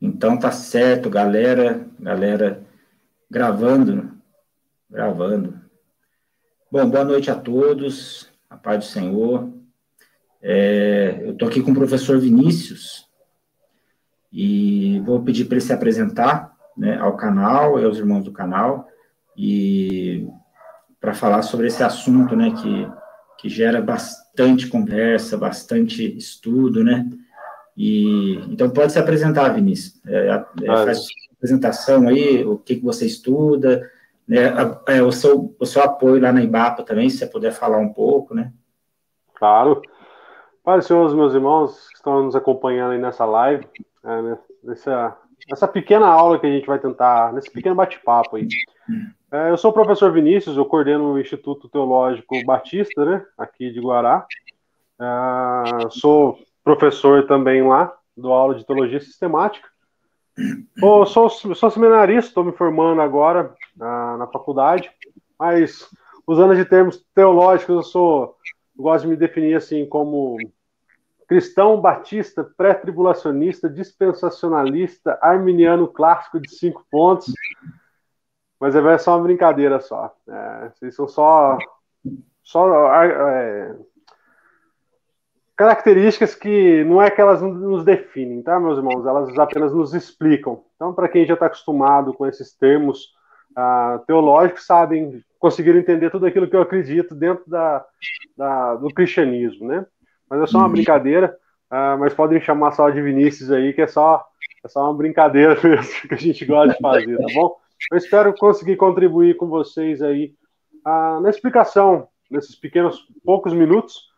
Então tá certo, galera gravando. Bom, boa noite a todos, a paz do Senhor. Eu estou aqui com o professor Vinícius e vou pedir para ele se apresentar, né, ao canal e aos irmãos do canal e para falar sobre esse assunto, né, que gera bastante conversa, bastante estudo, né? Então pode se apresentar, Vinícius. Faz a apresentação aí, o que você estuda, né? O seu apoio lá na IBAPA também, se você puder falar um pouco, né? Claro. Paz do Senhor, os meus irmãos que estão nos acompanhando aí nessa live, nessa pequena aula que a gente vai tentar, nesse pequeno bate-papo aí. Eu sou o professor Vinícius, eu coordeno o Instituto Teológico Batista, né, aqui de Guará. Sou professor também lá, dou aula de Teologia Sistemática. Sou seminarista, estou me formando agora na faculdade, mas usando de termos teológicos, eu gosto de me definir assim como cristão batista, pré-tribulacionista, dispensacionalista, arminiano clássico de 5 pontos, mas é só uma brincadeira só. Vocês são só características que não é que elas nos definem, tá, meus irmãos? Elas apenas nos explicam. Então, para quem já está acostumado com esses termos teológicos, conseguiram entender tudo aquilo que eu acredito dentro do cristianismo, né? Mas é só uma brincadeira, mas podem chamar só de Vinícius aí, que é só uma brincadeira mesmo que a gente gosta de fazer, tá bom? Eu espero conseguir contribuir com vocês aí na explicação, nesses poucos minutos,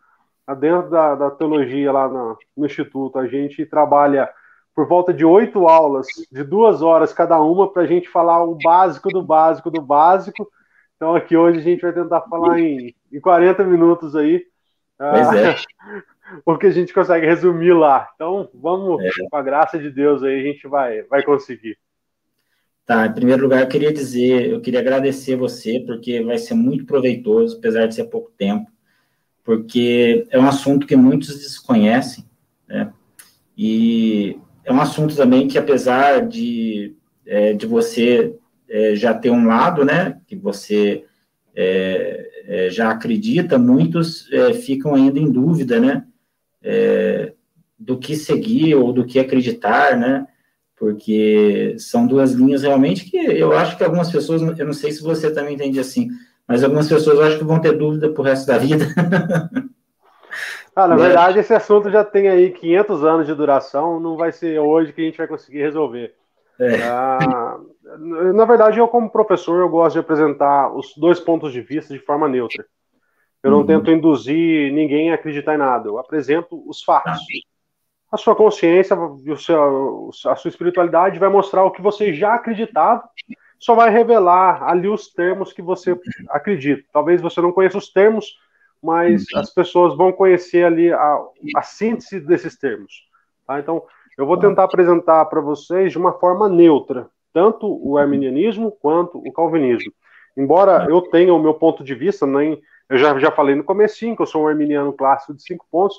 dentro da teologia lá no Instituto. A gente trabalha por volta de 8 aulas, de 2 horas cada uma, para a gente falar o básico do básico do básico. Então aqui hoje a gente vai tentar falar em 40 minutos aí, o que a gente consegue resumir lá. Então vamos, com a graça de Deus aí, a gente vai conseguir. Tá, em primeiro lugar eu queria agradecer você, porque vai ser muito proveitoso, apesar de ser pouco tempo, porque é um assunto que muitos desconhecem, né? E é um assunto também que, apesar de você já ter um lado, né, que você já acredita, muitos ficam ainda em dúvida, né, do que seguir ou do que acreditar, né, porque são duas linhas realmente que eu acho que algumas pessoas, eu não sei se você também entende assim, mas algumas pessoas eu acho que vão ter dúvida pro resto da vida. Na verdade, esse assunto já tem aí 500 anos de duração, não vai ser hoje que a gente vai conseguir resolver. Na verdade, eu como professor, eu gosto de apresentar os 2 pontos de vista de forma neutra. Eu não tento induzir ninguém a acreditar em nada, eu apresento os fatos. A sua consciência, a sua espiritualidade vai mostrar o que você já acreditava, só vai revelar ali os termos que você acredita. Talvez você não conheça os termos, mas as pessoas vão conhecer ali a síntese desses termos. Tá? Então, eu vou tentar apresentar para vocês de uma forma neutra, tanto o arminianismo quanto o calvinismo. Embora eu tenha o meu ponto de vista, eu já falei no comecinho que eu sou um arminiano clássico de 5 pontos,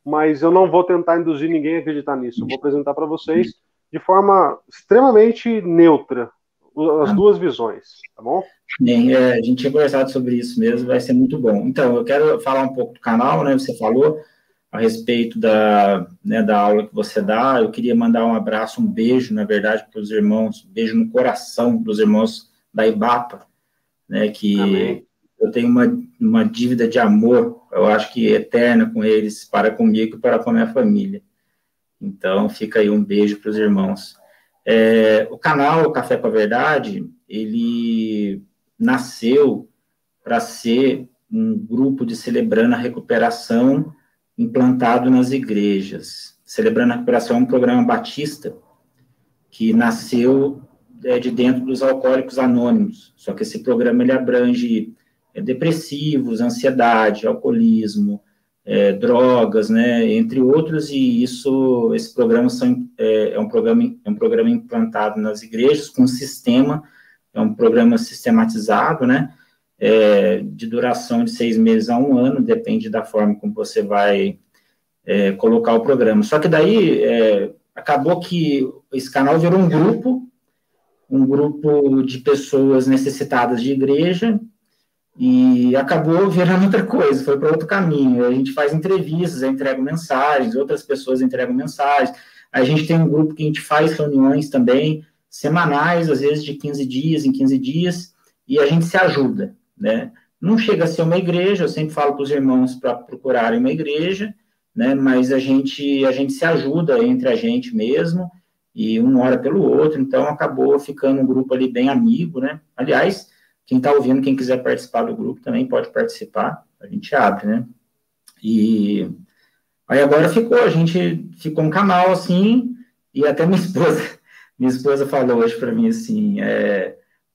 mas eu não vou tentar induzir ninguém a acreditar nisso. Eu vou apresentar para vocês de forma extremamente neutra as 2 visões, tá bom? Bem, a gente tinha conversado sobre isso mesmo, vai ser muito bom. Então, eu quero falar um pouco do canal, né? Você falou a respeito da aula que você dá. Eu queria mandar um abraço, um beijo, na verdade, para os irmãos, um beijo no coração dos irmãos da IBAPA, né? Que Amém. Eu tenho uma dívida de amor, eu acho que eterna com eles, para comigo e para com a minha família. Então, fica aí um beijo para os irmãos. O canal Café com a Verdade, ele nasceu para ser um grupo de Celebrando a Recuperação implantado nas igrejas. Celebrando a Recuperação é um programa batista que nasceu de dentro dos Alcoólicos Anônimos, só que esse programa ele abrange depressivos, ansiedade, alcoolismo, drogas, né, entre outros, e esse programa é um programa implantado nas igrejas com um sistema, é um programa sistematizado, né, de duração de 6 meses a 1 ano, depende da forma como você vai colocar o programa. Só que daí, acabou que esse canal virou um grupo de pessoas necessitadas de igreja, e acabou virando outra coisa, foi para outro caminho. A gente faz entrevistas, eu entrego mensagens, outras pessoas entregam mensagens. A gente tem um grupo que a gente faz reuniões também, semanais, às vezes de 15 dias em 15 dias, e a gente se ajuda, né? Não chega a ser uma igreja, eu sempre falo para os irmãos para procurarem uma igreja, né? Mas a gente se ajuda entre a gente mesmo, e um ora pelo outro, então acabou ficando um grupo ali bem amigo, né? Aliás, quem está ouvindo, quem quiser participar do grupo também pode participar, a gente abre, né? E aí agora a gente ficou um canal assim, e até minha esposa falou hoje para mim assim,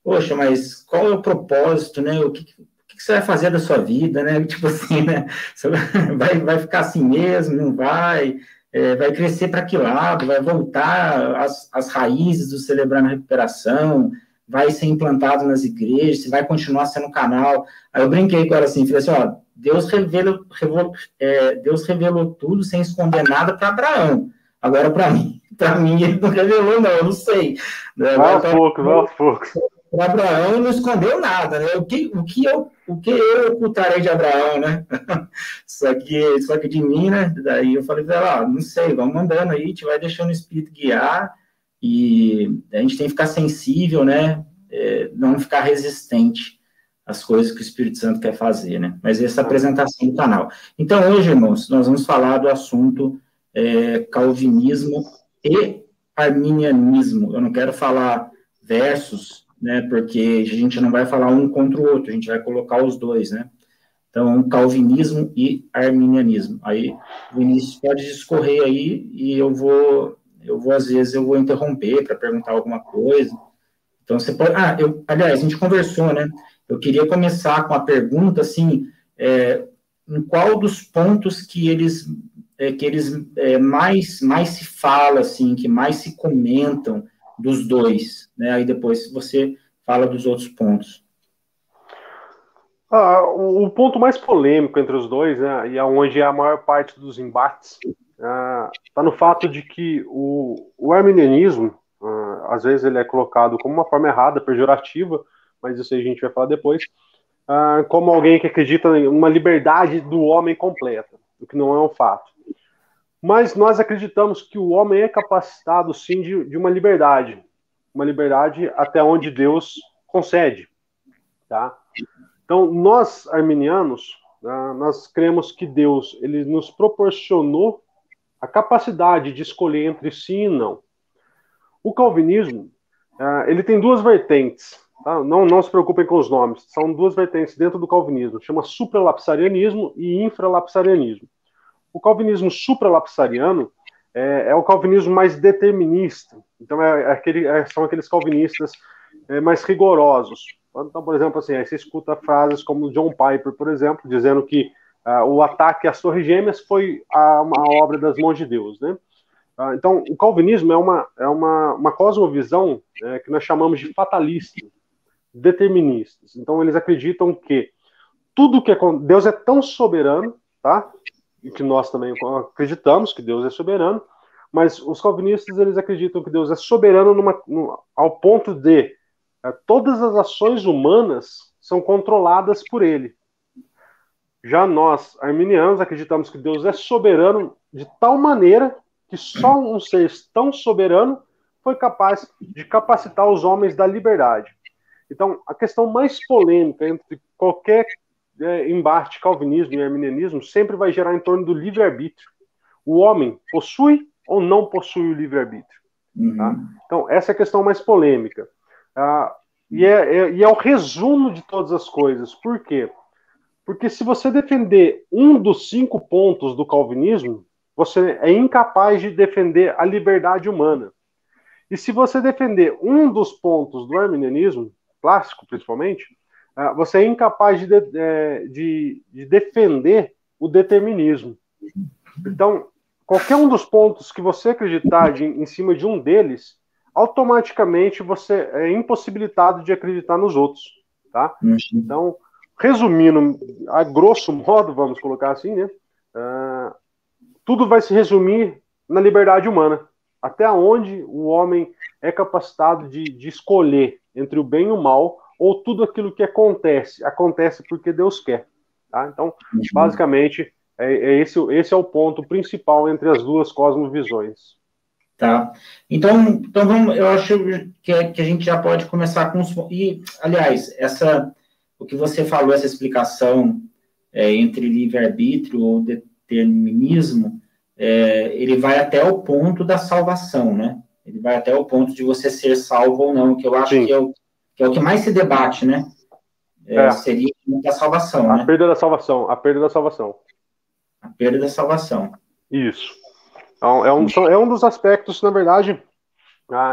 poxa, mas qual é o propósito, né? O que você vai fazer da sua vida, né? Tipo assim, né? Você vai ficar assim mesmo, não vai? Vai crescer para que lado? Vai voltar às raízes do Celebrando a Recuperação? Vai ser implantado nas igrejas? Se vai continuar sendo um canal? Aí eu brinquei com ela assim, falei assim, ó, Deus revelou tudo sem esconder nada para Abraão. Agora, para mim, ele não revelou, não, eu não sei. Vai aos poucos. Para Abraão não escondeu nada, né? O que eu ocultarei de Abraão, né? Só que de mim, né? Daí eu falei para ela, não sei, vamos andando aí, a gente vai deixando o Espírito guiar, e a gente tem que ficar sensível, né? Não ficar resistente às coisas que o Espírito Santo quer fazer, né? Mas essa é a apresentação do canal. Então, hoje, irmãos, nós vamos falar do assunto calvinismo e arminianismo. Eu não quero falar versos, né? Porque a gente não vai falar um contra o outro, a gente vai colocar os dois, né? Então, calvinismo e arminianismo. Aí, o Vinícius pode discorrer aí, e às vezes, eu vou interromper para perguntar alguma coisa. Então, você pode... aliás, a gente conversou, né? Eu queria começar com a pergunta, assim, em qual dos pontos que eles mais se fala, assim, que mais se comentam dos dois, né? Aí depois você fala dos outros pontos. O ponto mais polêmico entre os dois, né, e onde é a maior parte dos embates, está no fato de que o arminianismo, às vezes ele é colocado como uma forma errada, pejorativa, mas isso aí a gente vai falar depois, como alguém que acredita em uma liberdade do homem completa, o que não é um fato. Mas nós acreditamos que o homem é capacitado, sim, de uma liberdade até onde Deus concede, tá? Então, nós, arminianos, nós cremos que Deus ele nos proporcionou a capacidade de escolher entre sim e não. O calvinismo, ele tem duas vertentes, tá? Não se preocupem com os nomes, são duas vertentes dentro do calvinismo, chama supralapsarianismo e infralapsarianismo. O calvinismo supralapsariano é o calvinismo mais determinista, então são aqueles calvinistas mais rigorosos. Então, por exemplo, assim, aí você escuta frases como John Piper, por exemplo, dizendo que o ataque às Torres Gêmeas foi uma obra das mãos de Deus, né? Então, o calvinismo é uma cosmovisão que nós chamamos de fatalista, deterministas. Então, eles acreditam que tudo que Deus é tão soberano, tá? E que nós também acreditamos que Deus é soberano, mas os calvinistas eles acreditam que Deus é soberano ao ponto de todas as ações humanas são controladas por ele. Já nós, arminianos, acreditamos que Deus é soberano de tal maneira que só um ser tão soberano foi capaz de capacitar os homens da liberdade. Então, a questão mais polêmica entre qualquer embate calvinismo e arminianismo sempre vai gerar em torno do livre-arbítrio. O homem possui ou não possui o livre-arbítrio? Tá? Então, essa é a questão mais polêmica. E é o resumo de todas as coisas. Por quê? Porque se você defender um dos 5 pontos do calvinismo, você é incapaz de defender a liberdade humana. E se você defender um dos pontos do arminianismo, clássico principalmente, você é incapaz de defender o determinismo. Então, qualquer um dos pontos que você acreditar em cima de um deles, automaticamente você é impossibilitado de acreditar nos outros, tá? Então, resumindo, a grosso modo, vamos colocar assim, né? Tudo vai se resumir na liberdade humana. Até onde o homem é capacitado de escolher entre o bem e o mal, ou tudo aquilo que acontece porque Deus quer. Tá? Então, basicamente, esse é o ponto principal entre as duas cosmovisões. Tá. Então vamos, eu acho que a gente já pode começar com os... E, aliás, o que você falou, essa explicação entre livre-arbítrio ou determinismo, ele vai até o ponto da salvação, né? Ele vai até o ponto de você ser salvo ou não, que eu acho que é o que mais se debate, né? Seria a salvação, né? A perda da salvação. A perda da salvação. A perda da salvação. Isso. Então, é um dos aspectos, na verdade,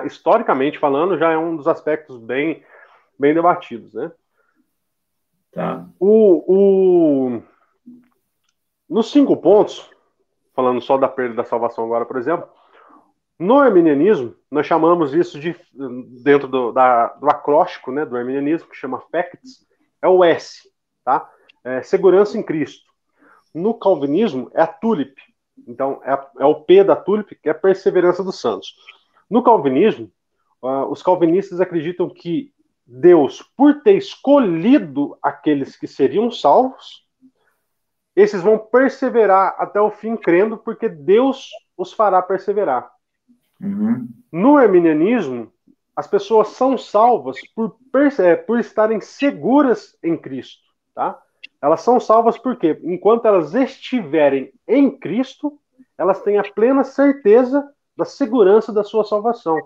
historicamente falando, já é um dos aspectos bem debatidos, né? Tá. Nos 5 pontos, falando só da perda da salvação agora, por exemplo, no arminianismo, nós chamamos isso de, dentro do acróstico, né, do arminianismo, que chama FACTS, é o S, tá? Segurança em Cristo. No calvinismo, é a TULIP. Então, é o P da TULIP, que é a perseverança dos santos. No calvinismo, os calvinistas acreditam que Deus, por ter escolhido aqueles que seriam salvos, esses vão perseverar até o fim crendo, porque Deus os fará perseverar. Uhum. No arminianismo, as pessoas são salvas por estarem seguras em Cristo, tá? Elas são salvas porque, enquanto elas estiverem em Cristo, elas têm a plena certeza da segurança da sua salvação.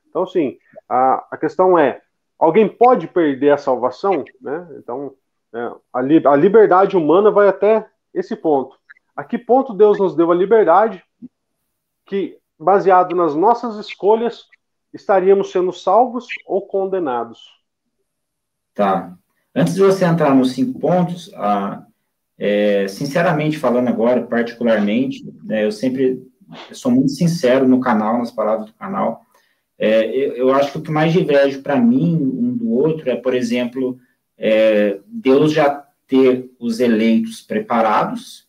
Então, sim, a questão é, alguém pode perder a salvação? Né? Então, a liberdade humana vai até esse ponto. A que ponto Deus nos deu a liberdade que, baseado nas nossas escolhas, estaríamos sendo salvos ou condenados? Tá. Antes de você entrar nos 5 pontos, sinceramente falando agora, particularmente, né, eu sou muito sincero no canal, nas palavras do canal. Eu acho que o que mais diverge para mim um do outro é, por exemplo, Deus já ter os eleitos preparados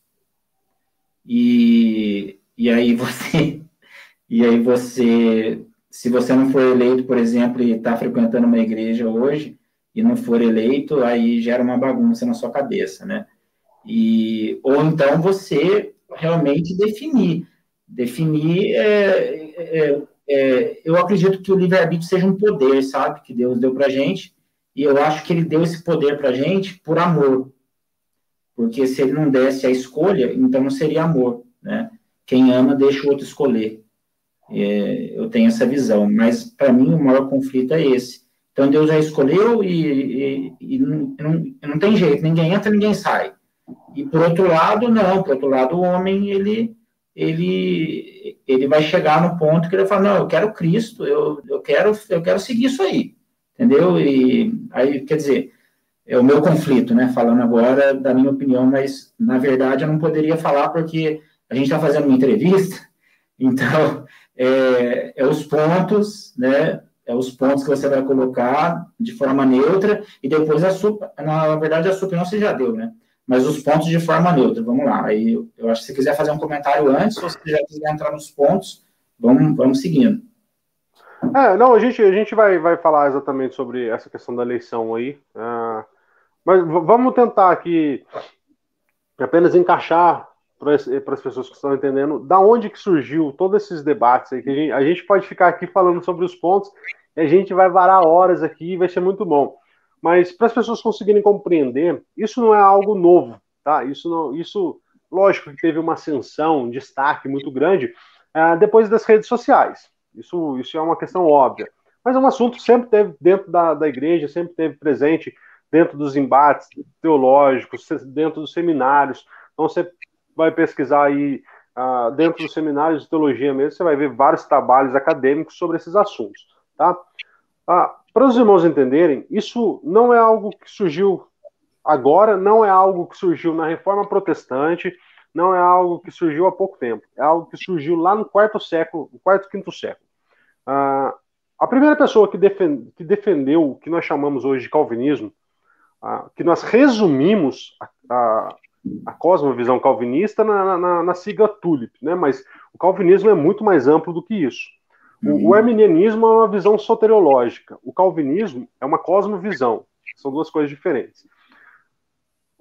e aí você, se você não for eleito, por exemplo, e está frequentando uma igreja hoje e não for eleito, aí gera uma bagunça na sua cabeça, né? Ou então você realmente definir. Eu acredito que o livre-arbítrio seja um poder, sabe? Que Deus deu para a gente, e eu acho que ele deu esse poder para a gente por amor. Porque se ele não desse a escolha, então não seria amor, né? Quem ama deixa o outro escolher. Eu tenho essa visão, mas para mim o maior conflito é esse. Então Deus já escolheu e não tem jeito, ninguém entra, ninguém sai. E por outro lado, não, por outro lado o homem, ele vai chegar no ponto que ele fala, não, eu quero Cristo, eu quero seguir isso aí, entendeu? E aí, quer dizer, é o meu conflito, né, falando agora da minha opinião, mas na verdade eu não poderia falar porque a gente está fazendo uma entrevista, então os pontos, né, os pontos que você vai colocar de forma neutra e depois na verdade a sua opinião você já deu, né? Mas os pontos de forma neutra, vamos lá. Aí eu acho que se você quiser fazer um comentário antes, ou se você já quiser entrar nos pontos, vamos seguindo. Não, a gente vai falar exatamente sobre essa questão da eleição aí. Mas vamos tentar aqui apenas encaixar para as pessoas que estão entendendo da onde que surgiu todos esses debates aí, que a gente pode ficar aqui falando sobre os pontos e a gente vai varar horas aqui e vai ser muito bom. Mas para as pessoas conseguirem compreender, isso não é algo novo, tá? Isso lógico que teve uma ascensão, um destaque muito grande depois das redes sociais. Isso é uma questão óbvia. Mas é um assunto que sempre teve dentro da igreja, sempre teve presente dentro dos embates teológicos, dentro dos seminários. Então você vai pesquisar aí dentro dos seminários de teologia mesmo, você vai ver vários trabalhos acadêmicos sobre esses assuntos, tá? Para os irmãos entenderem, isso não é algo que surgiu agora, não é algo que surgiu na Reforma Protestante, não é algo que surgiu há pouco tempo, é algo que surgiu lá no quarto, quinto século. A primeira pessoa que defendeu o que nós chamamos hoje de calvinismo, que nós resumimos a cosmovisão calvinista na sigla TULIP, né? Mas o calvinismo é muito mais amplo do que isso. O arminianismo é uma visão soteriológica. O calvinismo é uma cosmovisão. São duas coisas diferentes.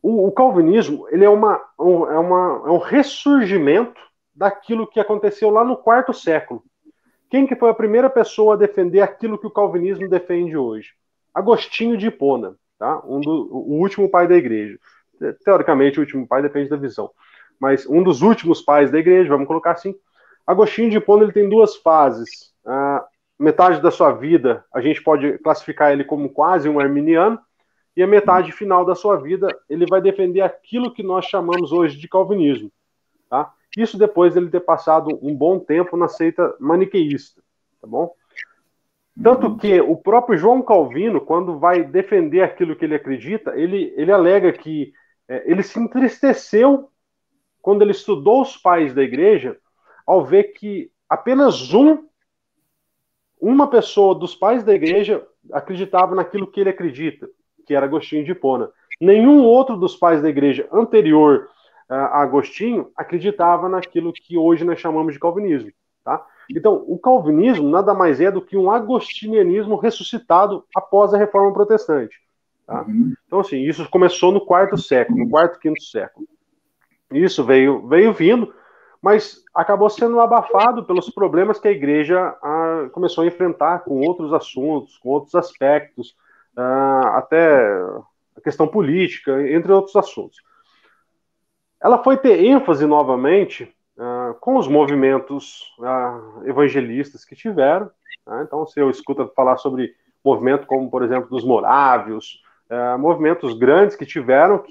O calvinismo ele é um ressurgimento daquilo que aconteceu lá no quarto século. Quem que foi a primeira pessoa a defender aquilo que o calvinismo defende hoje? Agostinho de Hipona, tá? O último pai da igreja. Teoricamente, o último pai depende da visão. Mas um dos últimos pais da igreja, vamos colocar assim. Agostinho de Hipona ele tem duas fases. Metade da sua vida, a gente pode classificar ele como quase um arminiano, e a metade final da sua vida, ele vai defender aquilo que nós chamamos hoje de calvinismo. Tá? Isso depois dele ter passado um bom tempo na seita maniqueísta. Tá bom? Tanto que o próprio João Calvino, quando vai defender aquilo que ele acredita, ele alega que ele se entristeceu quando ele estudou os pais da igreja, ao ver que apenas uma pessoa dos pais da igreja acreditava naquilo que ele acredita, que era Agostinho de Hipona. Nenhum outro dos pais da igreja anterior a Agostinho acreditava naquilo que hoje nós chamamos de calvinismo. Tá? Então, o calvinismo nada mais é do que um agostinianismo ressuscitado após a Reforma Protestante. Tá? Então, assim, isso começou no quarto século, no quarto, quinto século. Isso veio vindo, mas acabou sendo abafado pelos problemas que a igreja começou a enfrentar com outros assuntos, com outros aspectos, até a questão política, entre outros assuntos. Ela foi ter ênfase novamente com os movimentos evangelistas que tiveram. Então, se eu escuto falar sobre movimento como, por exemplo, dos morávios, movimentos grandes que tiveram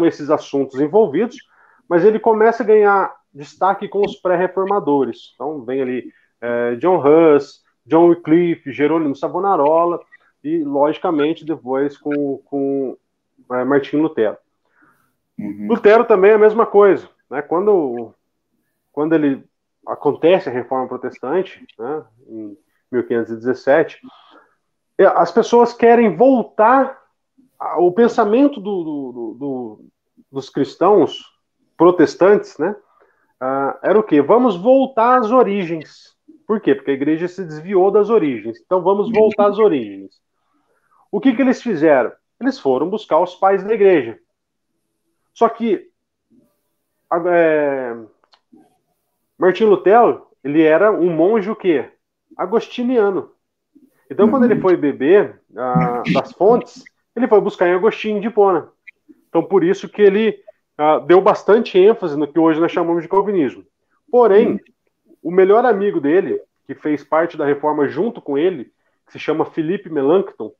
esses assuntos envolvidos, mas ele começa a ganhar destaque com os pré-reformadores. Então, vem ali John Huss, John Wycliffe, Jerônimo Savonarola e, logicamente, depois com Martinho Lutero. Lutero também é a mesma coisa. Né? Quando ele acontece a Reforma Protestante, né, em 1517, as pessoas querem voltar o pensamento dos cristãos protestantes, né, era o quê? Vamos voltar às origens. Por quê? Porque a igreja se desviou das origens. Então vamos voltar às origens. O que eles fizeram? Eles foram buscar os pais da igreja. Só que Martinho Lutero, ele era um monge o quê? Agostiniano. Então, quando ele foi beber das fontes, ele foi buscar em Agostinho de Hipona. Então, por isso que ele deu bastante ênfase no que hoje nós chamamos de calvinismo. Porém, o melhor amigo dele, que fez parte da reforma junto com ele, que se chama Philippe Melanchthon,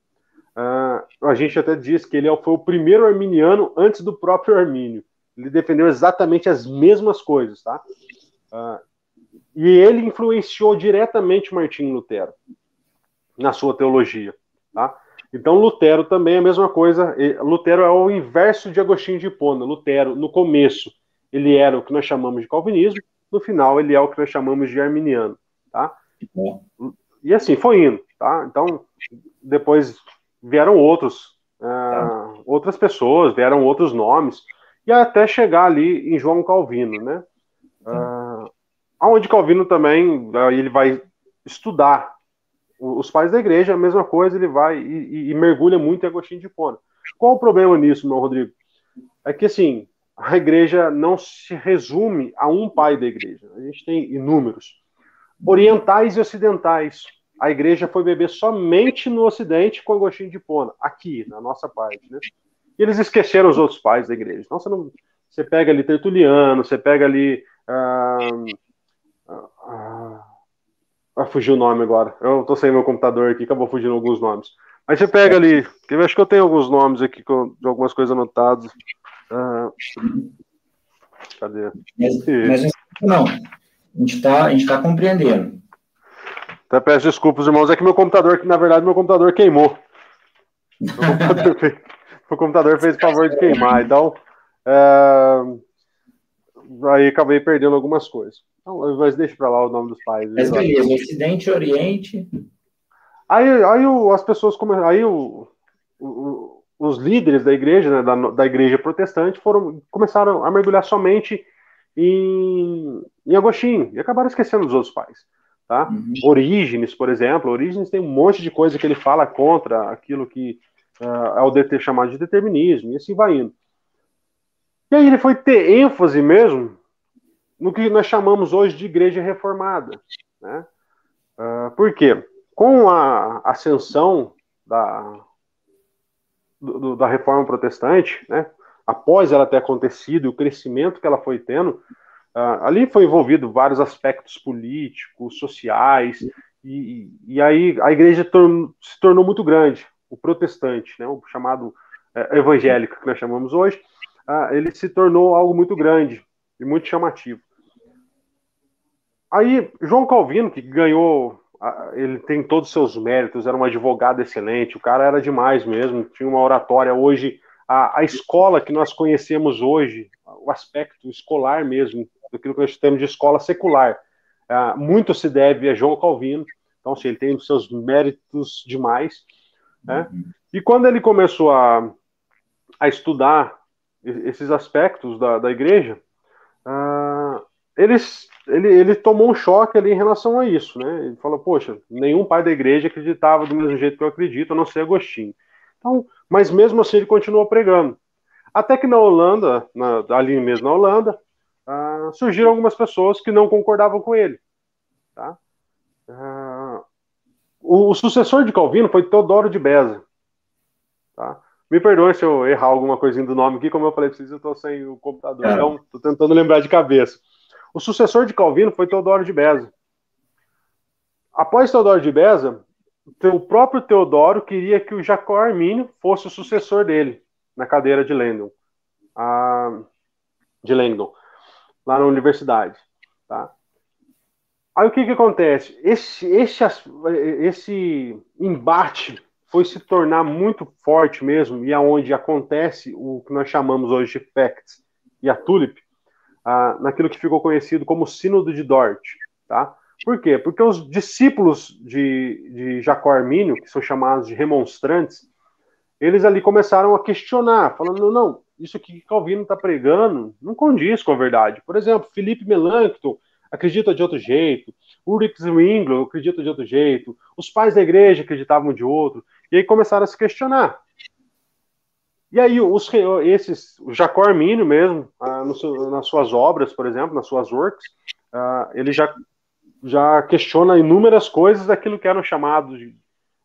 a gente até diz que ele foi o primeiro arminiano antes do próprio Armínio. Ele defendeu exatamente as mesmas coisas, tá? E ele influenciou diretamente Martinho Lutero na sua teologia, tá? Então Lutero também é a mesma coisa. Lutero é o inverso de Agostinho de Hipona. Lutero, no começo, ele era o que nós chamamos de calvinismo, no final ele é o que nós chamamos de arminiano, tá? E assim foi indo, tá? Então depois vieram outras pessoas, vieram outros nomes, e até chegar ali em João Calvino, né? Onde Calvino também ele vai estudar os pais da igreja, a mesma coisa, ele vai e mergulha muito em Agostinho de Hipona. Qual o problema nisso, meu Rodrigo? É que, assim, a igreja não se resume a um pai da igreja. A gente tem inúmeros. Orientais e ocidentais. A igreja foi beber somente no ocidente com Agostinho de Hipona, aqui, na nossa parte, né? E eles esqueceram os outros pais da igreja. Então, você pega ali Tertuliano, você pega ali... fugiu o nome agora. Eu tô sem meu computador aqui, acabou fugindo alguns nomes. Mas você pega ali, eu acho que eu tenho alguns nomes aqui de algumas coisas anotadas. Cadê? Mas não, a gente tá compreendendo. Até peço desculpas, irmãos, é que meu computador, na verdade, meu computador queimou. Meu computador fez o favor de queimar, então aí acabei perdendo algumas coisas. Então, mas deixa pra lá o nome dos pais. Mas beleza, Ocidente e Oriente. Aí as pessoas começaram. Os líderes da igreja, né, da igreja protestante, começaram a mergulhar somente em Agostinho e acabaram esquecendo dos outros pais. tá? Orígenes, por exemplo, Orígenes tem um monte de coisa que ele fala contra aquilo que é o chamado de determinismo, e assim vai indo. E aí ele foi ter ênfase mesmo no que nós chamamos hoje de igreja reformada, né? Por quê? Com a ascensão da reforma protestante, né, após ela ter acontecido e o crescimento que ela foi tendo, ali foi envolvido vários aspectos políticos, sociais, e aí a igreja se tornou muito grande, o protestante, né, o chamado evangélico que nós chamamos hoje, ele se tornou algo muito grande e muito chamativo. Aí João Calvino, que ganhou, ele tem todos os seus méritos, era um advogado excelente, o cara era demais mesmo, tinha uma oratória. Hoje, a escola que nós conhecemos hoje, o aspecto escolar mesmo, daquilo que nós temos de escola secular, muito se deve a João Calvino. Então, assim, ele tem os seus méritos demais, né? E quando ele começou a estudar esses aspectos da igreja, ele tomou um choque ali em relação a isso, né? Ele falou, poxa, nenhum pai da igreja acreditava do mesmo jeito que eu acredito, a não ser Agostinho. Então, mas mesmo assim ele continuou pregando. Até que na Holanda, ali mesmo na Holanda, surgiram algumas pessoas que não concordavam com ele. Tá? O sucessor de Calvino foi Teodoro de Beza. Tá? Me perdoe se eu errar alguma coisinha do nome aqui, como eu falei para vocês, eu estou sem o computador, então estou tentando lembrar de cabeça. O sucessor de Calvino foi Teodoro de Beza. Após Teodoro de Beza, o próprio Teodoro queria que o Jacó Armínio fosse o sucessor dele na cadeira de Langdon, lá na universidade. Tá? Aí o que acontece? Esse embate foi se tornar muito forte mesmo, e aonde acontece o que nós chamamos hoje de Facts e a Tulip, naquilo que ficou conhecido como Sínodo de Dort. Tá? Por quê? Porque os discípulos de Jacó Armínio, que são chamados de remonstrantes, eles ali começaram a questionar, falando, não, isso aqui que Calvino está pregando não condiz com a verdade. Por exemplo, Felipe Melanchthon acredita de outro jeito, Ulrich Zwingli acredita de outro jeito, os pais da igreja acreditavam de outro, e aí começaram a se questionar. E aí o Jacó Armínio mesmo, nas suas obras, por exemplo, nas suas works, ele já questiona inúmeras coisas daquilo que eram chamados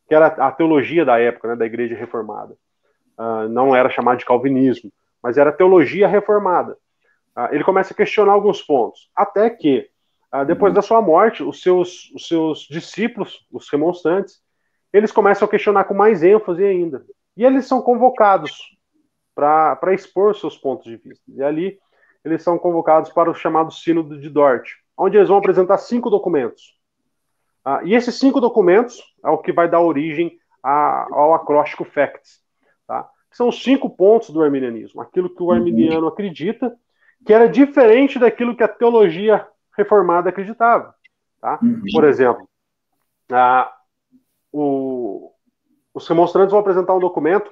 que era a teologia da época, né, da Igreja Reformada. Não era chamado de calvinismo, mas era teologia reformada. Ele começa a questionar alguns pontos, até que, depois da sua morte, os seus discípulos, os remonstrantes, eles começam a questionar com mais ênfase ainda. E eles são convocados para expor seus pontos de vista. E ali, eles são convocados para o chamado Sínodo de Dort, onde eles vão apresentar 5 documentos. E esses 5 documentos é o que vai dar origem ao acróstico Facts. Tá? São os 5 pontos do arminianismo, aquilo que o arminiano acredita, que era diferente daquilo que a teologia reformada acreditava. Tá? Por exemplo, os remonstrantes vão apresentar um documento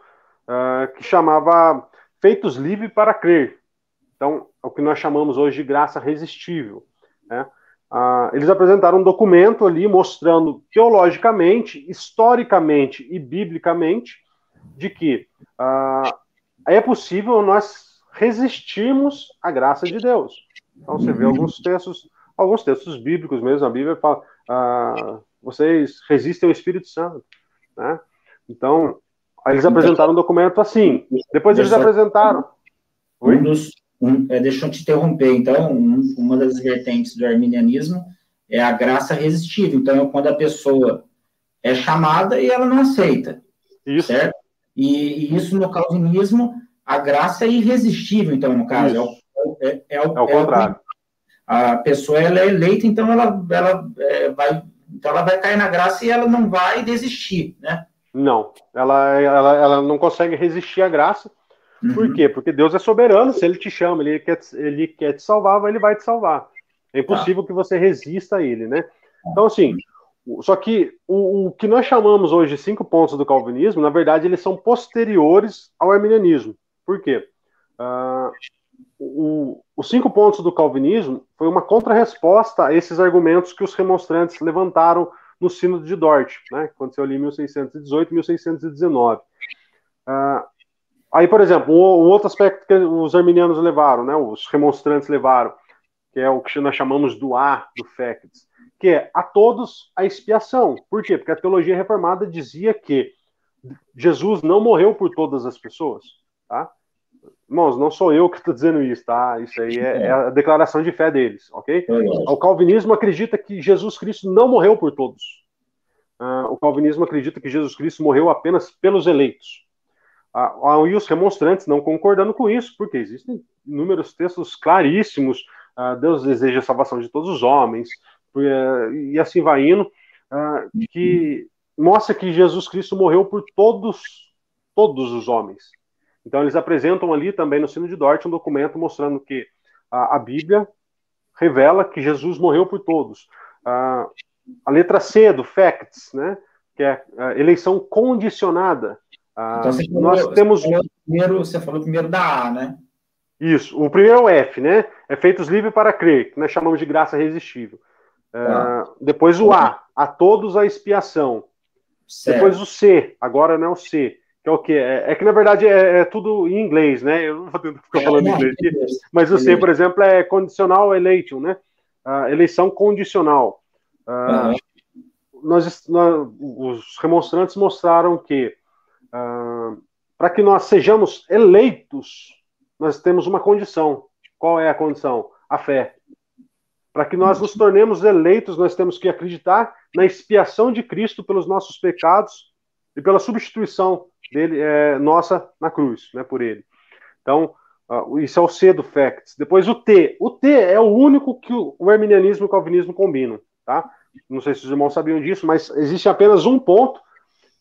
que chamava Feitos Livres para Crer. Então, é o que nós chamamos hoje de graça resistível. Né? Eles apresentaram um documento ali mostrando teologicamente, historicamente e biblicamente de que é possível nós resistirmos à graça de Deus. Então você vê alguns textos bíblicos mesmo, a Bíblia fala, vocês resistem ao Espírito Santo. Né? Então, eles apresentaram um documento assim. Depois eles apresentaram... Oi? Deixa eu te interromper. Então, uma das vertentes do arminianismo é a graça resistível. Então, é quando a pessoa é chamada e ela não aceita. Isso. Certo? E isso no calvinismo, a graça é irresistível. Então, no caso, é o contrário. A pessoa ela é eleita, então ela vai cair na graça e ela não vai desistir, né? Não. Ela não consegue resistir à graça. Por quê? Porque Deus é soberano, se Ele te chama, Ele quer te salvar, Ele vai te salvar. É impossível que você resista a Ele, né? Então, assim, só que o que nós chamamos hoje de 5 pontos do calvinismo, na verdade, eles são posteriores ao arminianismo. Por quê? os 5 pontos do calvinismo foi uma contrarresposta a esses argumentos que os remonstrantes levantaram no Sínodo de Dort, né, que aconteceu ali em 1618 e 1619. Aí, por exemplo, um outro aspecto que os arminianos levaram, né, os remonstrantes levaram, que é o que nós chamamos do facts, que é a todos a expiação. Por quê? Porque a teologia reformada dizia que Jesus não morreu por todas as pessoas, tá? Irmãos, não sou eu que estou dizendo isso, tá? Isso aí é a declaração de fé deles, ok? O calvinismo acredita que Jesus Cristo não morreu por todos. O calvinismo acredita que Jesus Cristo morreu apenas pelos eleitos. E os remonstrantes não concordando com isso, porque existem inúmeros textos claríssimos, Deus deseja a salvação de todos os homens, e assim vai indo, que mostra que Jesus Cristo morreu por todos os homens. Então eles apresentam ali também no Sínodo de Dort um documento mostrando que a Bíblia revela que Jesus morreu por todos. A letra C do facts, né, que é a eleição condicionada. Então você falou primeiro da A, né? Isso. O primeiro é o F, né? É feitos livres para crer, que nós chamamos de graça irresistível. Depois o A todos a expiação. Certo. Depois o C, agora não é o C, que é o quê? É que na verdade é tudo em inglês, né? Eu não vou tentar ficar falando inglês aqui, mas o C, por exemplo, é conditional election, né? Eleição condicional. Os remonstrantes mostraram que para que nós sejamos eleitos, nós temos uma condição. Qual é a condição? A fé. Para que nós nos tornemos eleitos, nós temos que acreditar na expiação de Cristo pelos nossos pecados e pela substituição dele, nossa na cruz, né, por ele. Então, isso é o C do facts. Depois o T. O T é o único que o arminianismo e o calvinismo combinam, tá? Não sei se os irmãos sabiam disso, mas existe apenas um ponto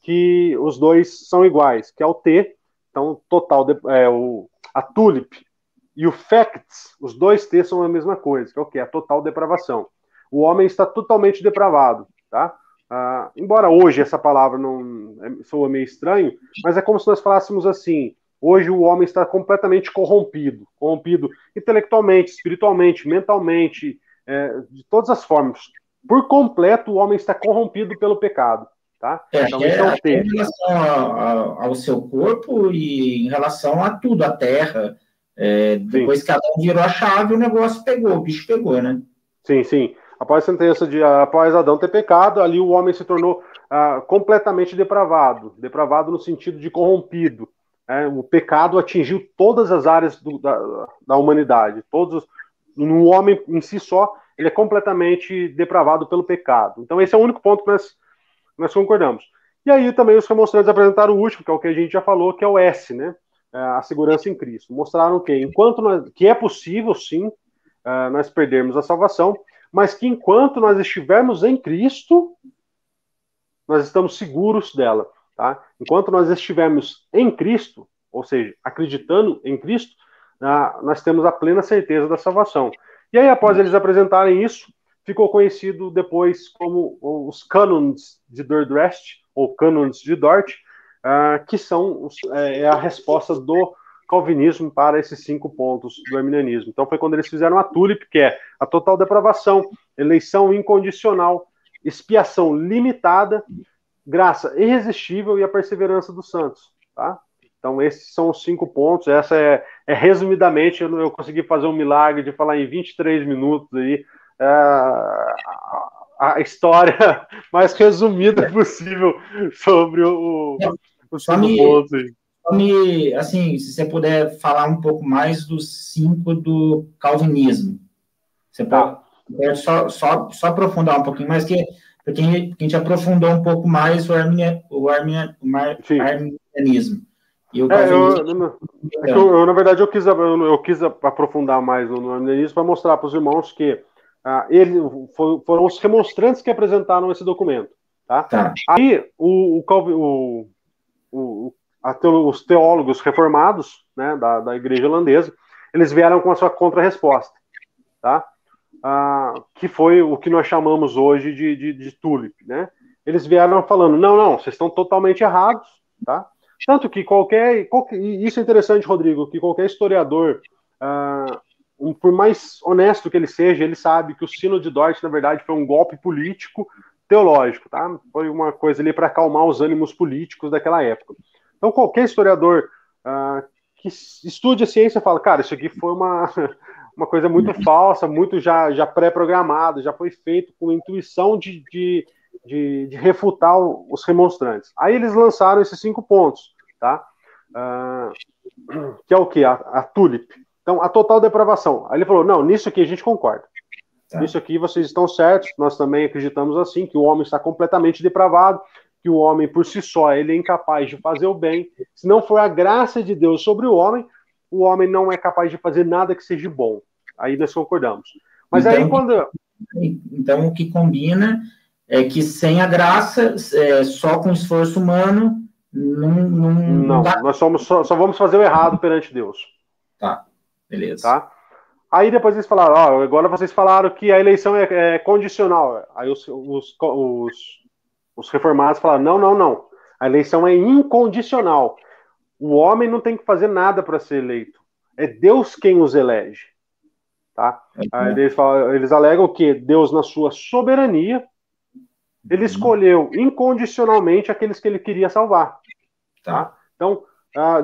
que os dois são iguais, que é o T. Então, total, a tulip e o facts, os dois T são a mesma coisa, que é o quê? A total depravação. O homem está totalmente depravado, tá? Embora hoje essa palavra não soa meio estranho, mas é como se nós falássemos assim: hoje o homem está completamente corrompido intelectualmente, espiritualmente, mentalmente, de todas as formas. Por completo, o homem está corrompido pelo pecado. Tá? Então, esse é o T. Em relação ao seu corpo e em relação a tudo, a terra. Depois que Adão virou a chave, o negócio pegou, o bicho pegou, né? Sim, sim. Após a sentença após Adão ter pecado, ali o homem se tornou completamente depravado. Depravado no sentido de corrompido. O pecado atingiu todas as áreas da humanidade. No homem em si só, ele é completamente depravado pelo pecado. Então esse é o único ponto que nós concordamos. E aí também os remonstrantes apresentaram o último, que é o que a gente já falou, que é o S, né? A segurança em Cristo. Mostraram que é possível, sim, nós perdermos a salvação, mas que enquanto nós estivermos em Cristo, nós estamos seguros dela. Tá? Enquanto nós estivermos em Cristo, ou seja, acreditando em Cristo, nós temos a plena certeza da salvação. E aí, após eles apresentarem isso, ficou conhecido depois como os Canons de Dordrecht, ou Canons de Dort, que são a resposta do calvinismo para esses 5 pontos do arminianismo. Então foi quando eles fizeram a tulip, que é a total depravação, eleição incondicional, expiação limitada, graça irresistível e a perseverança dos santos. Tá? Então esses são os 5 pontos. Essa resumidamente, eu consegui fazer um milagre de falar em 23 minutos aí, a história mais resumida possível sobre os 5 pontos aí. Assim, se você puder falar um pouco mais dos 5 do calvinismo. Você pode só aprofundar um pouquinho mais, porque a gente aprofundou um pouco mais o arminianismo. E o calvinismo. Na verdade, eu quis aprofundar mais no arminianismo para mostrar para os irmãos que foram os remonstrantes que apresentaram esse documento. Tá? Aí, os teólogos reformados, né, da igreja holandesa, eles vieram com a sua contra-resposta, tá? Que foi o que nós chamamos hoje de tulip, né? Eles vieram falando, não, vocês estão totalmente errados, tá? Tanto que isso é interessante, Rodrigo, que qualquer historiador por mais honesto que ele seja, ele sabe que o Sino de Dort, na verdade, foi um golpe político teológico, tá? Foi uma coisa ali para acalmar os ânimos políticos daquela época. Então, qualquer historiador que estude a ciência fala, cara, isso aqui foi uma coisa muito falsa, muito já pré-programada, já foi feito com a intuição de refutar os remonstrantes. Aí eles lançaram esses 5 pontos, tá? Que é o quê? A tulip. Então, a total depravação. Aí ele falou, não, nisso aqui a gente concorda. Tá. Nisso aqui vocês estão certos, nós também acreditamos assim, que o homem está completamente depravado, que o homem por si só ele é incapaz de fazer o bem. Se não for a graça de Deus sobre o homem não é capaz de fazer nada que seja bom. Aí nós concordamos. Mas então, aí quando... Então, o que combina é que sem a graça, só com esforço humano, não dá. Nós só vamos fazer o errado perante Deus. Tá, beleza. Tá? Aí depois eles falaram, agora vocês falaram que a eleição é condicional. Aí os reformados falaram, não. A eleição é incondicional. O homem não tem que fazer nada para ser eleito. É Deus quem os elege. Tá? Aí eles alegam que Deus, na sua soberania, ele escolheu incondicionalmente aqueles que ele queria salvar. Tá? Então,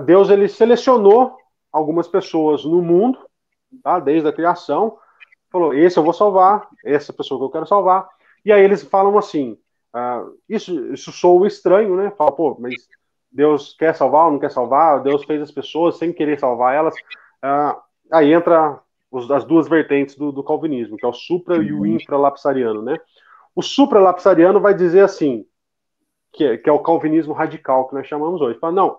Deus ele selecionou algumas pessoas no mundo, tá? Desde a criação, falou, esse eu vou salvar, essa pessoa que eu quero salvar. E aí eles falam assim, isso soa estranho, né? Fala, pô, mas Deus quer salvar ou não quer salvar? Deus fez as pessoas sem querer salvar elas. Aí entra as duas vertentes do calvinismo, que é o supra e o infralapsariano, né? O supralapsariano vai dizer assim, que é o calvinismo radical que nós chamamos hoje. Fala, não,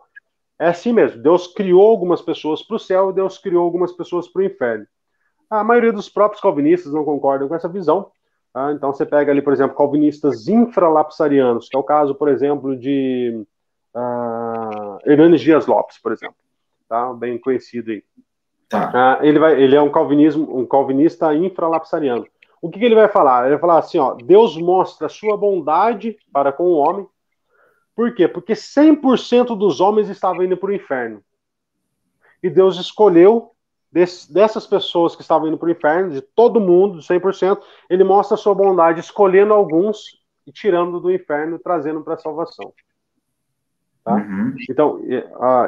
é assim mesmo, Deus criou algumas pessoas para o céu e Deus criou algumas pessoas para o inferno. A maioria dos próprios calvinistas não concordam com essa visão. Então você pega ali, por exemplo, calvinistas infralapsarianos, que é o caso, por exemplo, de Hernandes Dias Lopes, por exemplo, tá? Bem conhecido aí. Tá. Ele é um calvinista infralapsariano. O que ele vai falar? Ele vai falar assim, ó, Deus mostra a sua bondade para com o homem. Por quê? Porque 100% dos homens estavam indo para o inferno. E Deus escolheu dessas pessoas que estavam indo para o inferno, de todo mundo, de 100%, ele mostra a sua bondade escolhendo alguns e tirando do inferno, trazendo para a salvação. Tá? Uhum. Então,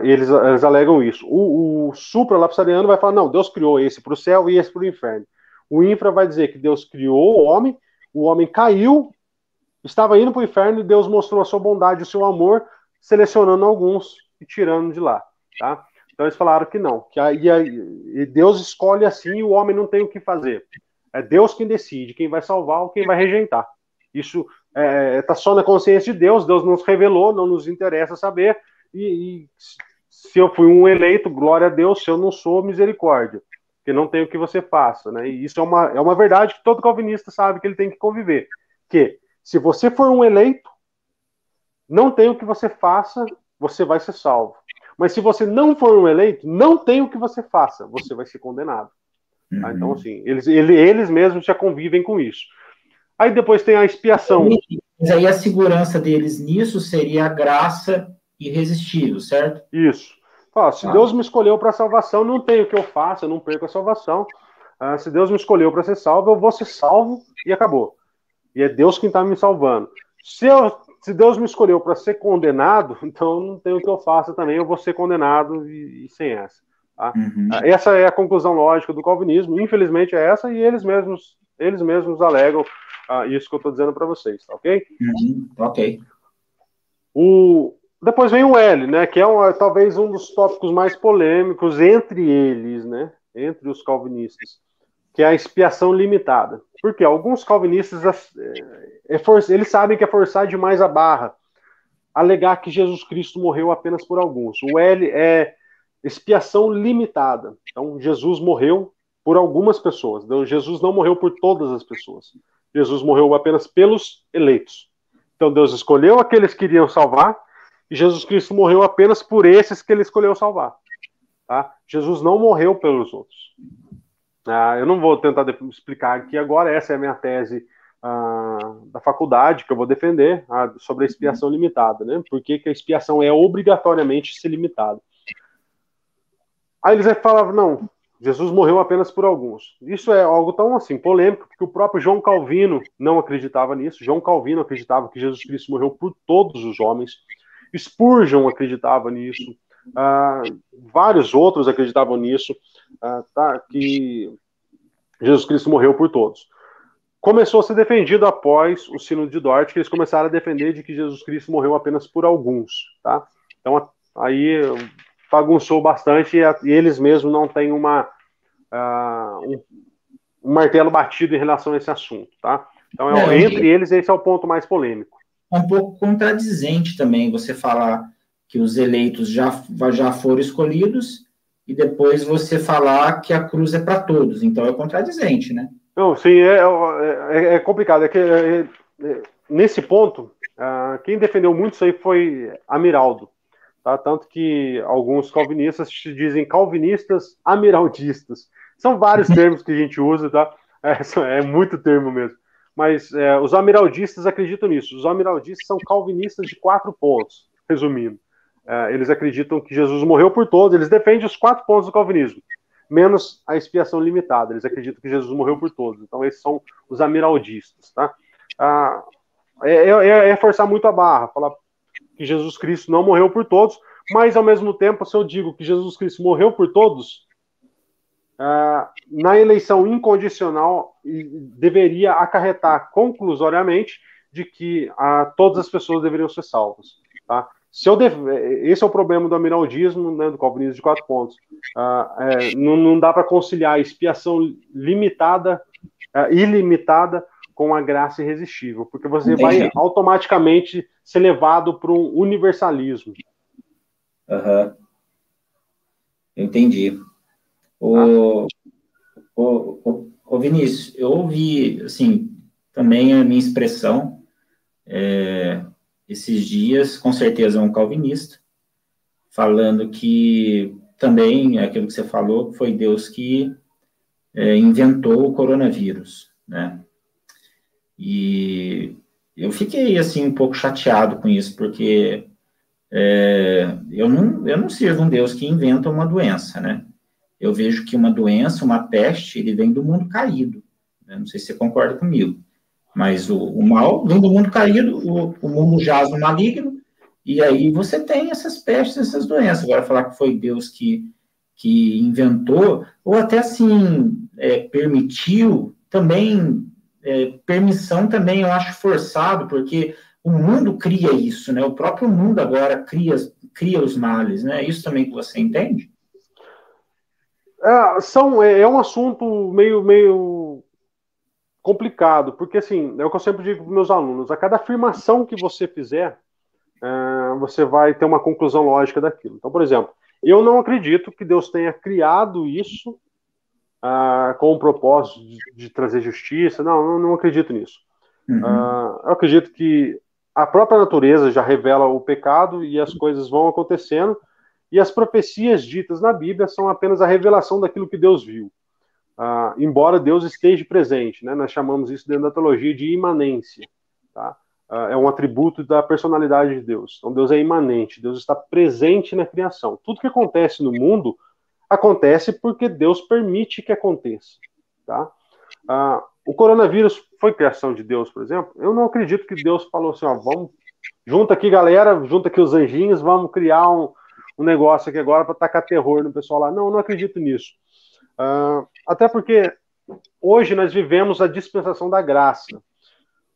eles alegam isso. O supralapsariano vai falar, não, Deus criou esse para o céu e esse para o inferno. O infra vai dizer que Deus criou o homem caiu, estava indo para o inferno e Deus mostrou a sua bondade, o seu amor, selecionando alguns e tirando de lá. Tá? Então eles falaram que não, que Deus escolhe assim e o homem não tem o que fazer. É Deus quem decide quem vai salvar ou quem vai rejeitar. Isso está só na consciência de Deus, Deus nos revelou, não nos interessa saber, e se eu fui um eleito, glória a Deus, se eu não sou, misericórdia, que não tem o que você faça, né? E isso é uma verdade que todo calvinista sabe que ele tem que conviver, que se você for um eleito, não tem o que você faça, você vai ser salvo. Mas se você não for um eleito, não tem o que você faça, você vai ser condenado. Uhum. Tá? Então, assim, eles mesmos já convivem com isso. Aí depois tem a expiação. Mas aí a segurança deles nisso seria a graça irresistível, certo? Isso. Se Deus me escolheu para salvação, não tem o que eu faça, eu não perco a salvação. Se Deus me escolheu para ser salvo, eu vou ser salvo e acabou. E é Deus quem está me salvando. Se Deus me escolheu para ser condenado, então não tem o que eu faça também, eu vou ser condenado e sem essa. Tá? Uhum. Essa é a conclusão lógica do calvinismo, infelizmente é essa, e eles mesmos alegam isso que eu estou dizendo para vocês, tá ok? Uhum. Ok. Depois vem o L, né, que é talvez um dos tópicos mais polêmicos entre eles, né, entre os calvinistas, que é a expiação limitada. Porque alguns calvinistas eles sabem que é forçar demais a barra, alegar que Jesus Cristo morreu apenas por alguns. O L é expiação limitada. Então, Jesus morreu por algumas pessoas. Jesus não morreu por todas as pessoas. Jesus morreu apenas pelos eleitos. Então, Deus escolheu aqueles que iriam salvar e Jesus Cristo morreu apenas por esses que ele escolheu salvar. Tá? Jesus não morreu pelos outros. Eu não vou tentar explicar aqui agora, essa é a minha tese da faculdade, que eu vou defender, sobre a expiação limitada, né? Por que a expiação é obrigatoriamente ser limitada? Aí eles falavam, não, Jesus morreu apenas por alguns. Isso é algo tão assim polêmico, porque o próprio João Calvino não acreditava nisso. João Calvino acreditava que Jesus Cristo morreu por todos os homens. Spurgeon acreditava nisso. Vários outros acreditavam nisso, que Jesus Cristo morreu por todos. Começou a ser defendido após o Sínodo de Dort, que eles começaram a defender de que Jesus Cristo morreu apenas por alguns, tá? Então, aí bagunçou bastante e eles mesmos não têm um martelo batido em relação a esse assunto, tá? Então, entre eles, esse é o ponto mais polêmico. É um pouco contradizente também você falar que os eleitos já foram escolhidos e depois você falar que a cruz é para todos. Então, é contradizente, né? Não, sim, é complicado. Nesse ponto, quem defendeu muito isso aí foi Amiraldo. Tá? Tanto que alguns calvinistas se dizem calvinistas amiraldistas. São vários termos que a gente usa, tá? É muito termo mesmo. Mas os amiraldistas acreditam nisso. Os amiraldistas são calvinistas de 4 pontos, resumindo. Eles acreditam que Jesus morreu por todos, eles defendem os 4 pontos do calvinismo, menos a expiação limitada. Eles acreditam que Jesus morreu por todos. Então, esses são os amiraldistas, tá? Forçar muito a barra, falar que Jesus Cristo não morreu por todos, mas, ao mesmo tempo, se eu digo que Jesus Cristo morreu por todos, na eleição incondicional, deveria acarretar conclusoriamente de que todas as pessoas deveriam ser salvas, tá? Esse é o problema do amiraldismo, né, do calvinismo de 4 pontos. Não dá para conciliar a expiação limitada, ilimitada, com a graça irresistível, porque você vai automaticamente ser levado para um universalismo. Uhum. Entendi. Ô Vinícius, eu ouvi, assim, também a minha expressão, esses dias, com certeza um calvinista, falando que também, aquilo que você falou, foi Deus que inventou o coronavírus, né? E eu fiquei, assim, um pouco chateado com isso, porque eu não sirvo um Deus que inventa uma doença, né? Eu vejo que uma doença, uma peste, ele vem do mundo caído, né? Não sei se você concorda comigo, mas o mal vem do mundo caído, o mundo jaz no maligno, e aí você tem essas pestes, essas doenças. Agora, falar que foi Deus que inventou, ou até assim, permitiu, também, permissão também eu acho forçado, porque o mundo cria isso, né? O próprio mundo agora cria os males, né? Isso também que você entende? É um assunto meio complicado, porque assim, é o que eu sempre digo para meus alunos: a cada afirmação que você fizer, você vai ter uma conclusão lógica daquilo. Então, por exemplo, eu não acredito que Deus tenha criado isso com o propósito de trazer justiça. Não acredito nisso. Uhum. Eu acredito que a própria natureza já revela o pecado e as coisas vão acontecendo, e as profecias ditas na Bíblia são apenas a revelação daquilo que Deus viu. Embora Deus esteja presente, né? Nós chamamos isso dentro da teologia de imanência, tá? É um atributo da personalidade de Deus. Então Deus é imanente, Deus está presente na criação. Tudo que acontece no mundo acontece porque Deus permite que aconteça, tá? O coronavírus foi criação de Deus, por exemplo? Eu não acredito que Deus falou assim, vamos, junta aqui galera, junta aqui os anjinhos, vamos criar um negócio aqui agora para tacar terror no pessoal lá. Não acredito nisso. Até porque hoje nós vivemos a dispensação da graça.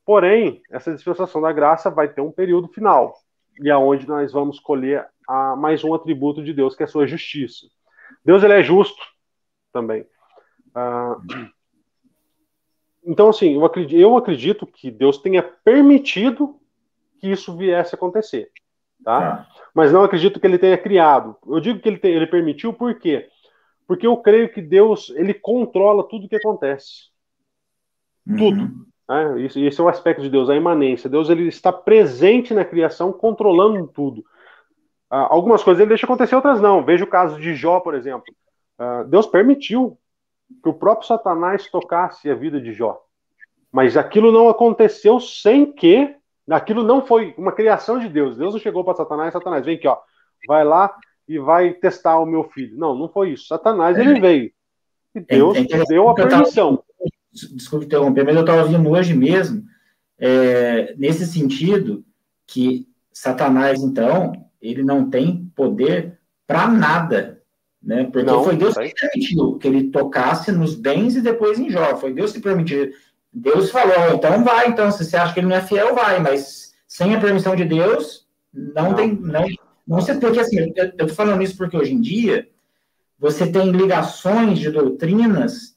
Porém, essa dispensação da graça vai ter um período final, e aonde nós vamos colher mais um atributo de Deus, que é a sua justiça. Deus, ele é justo também. Então, assim, eu acredito que Deus tenha permitido que isso viesse a acontecer, tá? Mas não acredito que ele tenha criado. Eu digo que ele permitiu, por quê? Porque eu creio que Deus, ele controla tudo que acontece. Uhum. Tudo. Esse é o aspecto de Deus, a imanência. Deus, ele está presente na criação, controlando tudo. Algumas coisas ele deixa acontecer, outras não. Veja o caso de Jó, por exemplo. Deus permitiu que o próprio Satanás tocasse a vida de Jó. Mas aquilo não aconteceu sem que... Aquilo não foi uma criação de Deus. Deus não chegou para Satanás, vem aqui, vai lá e vai testar o meu filho. Não foi isso. Satanás, ele veio. E Deus deu a permissão. Desculpe interromper, mas eu estava ouvindo hoje mesmo, nesse sentido, que Satanás, então, ele não tem poder para nada, né? Porque Não, foi Deus que permitiu que ele tocasse nos bens e depois em Jó. Foi Deus que permitiu. Deus falou, então vai, então, se você acha que ele não é fiel, vai, mas sem a permissão de Deus, não tem, não sei, porque assim, eu estou falando isso porque hoje em dia, você tem ligações de doutrinas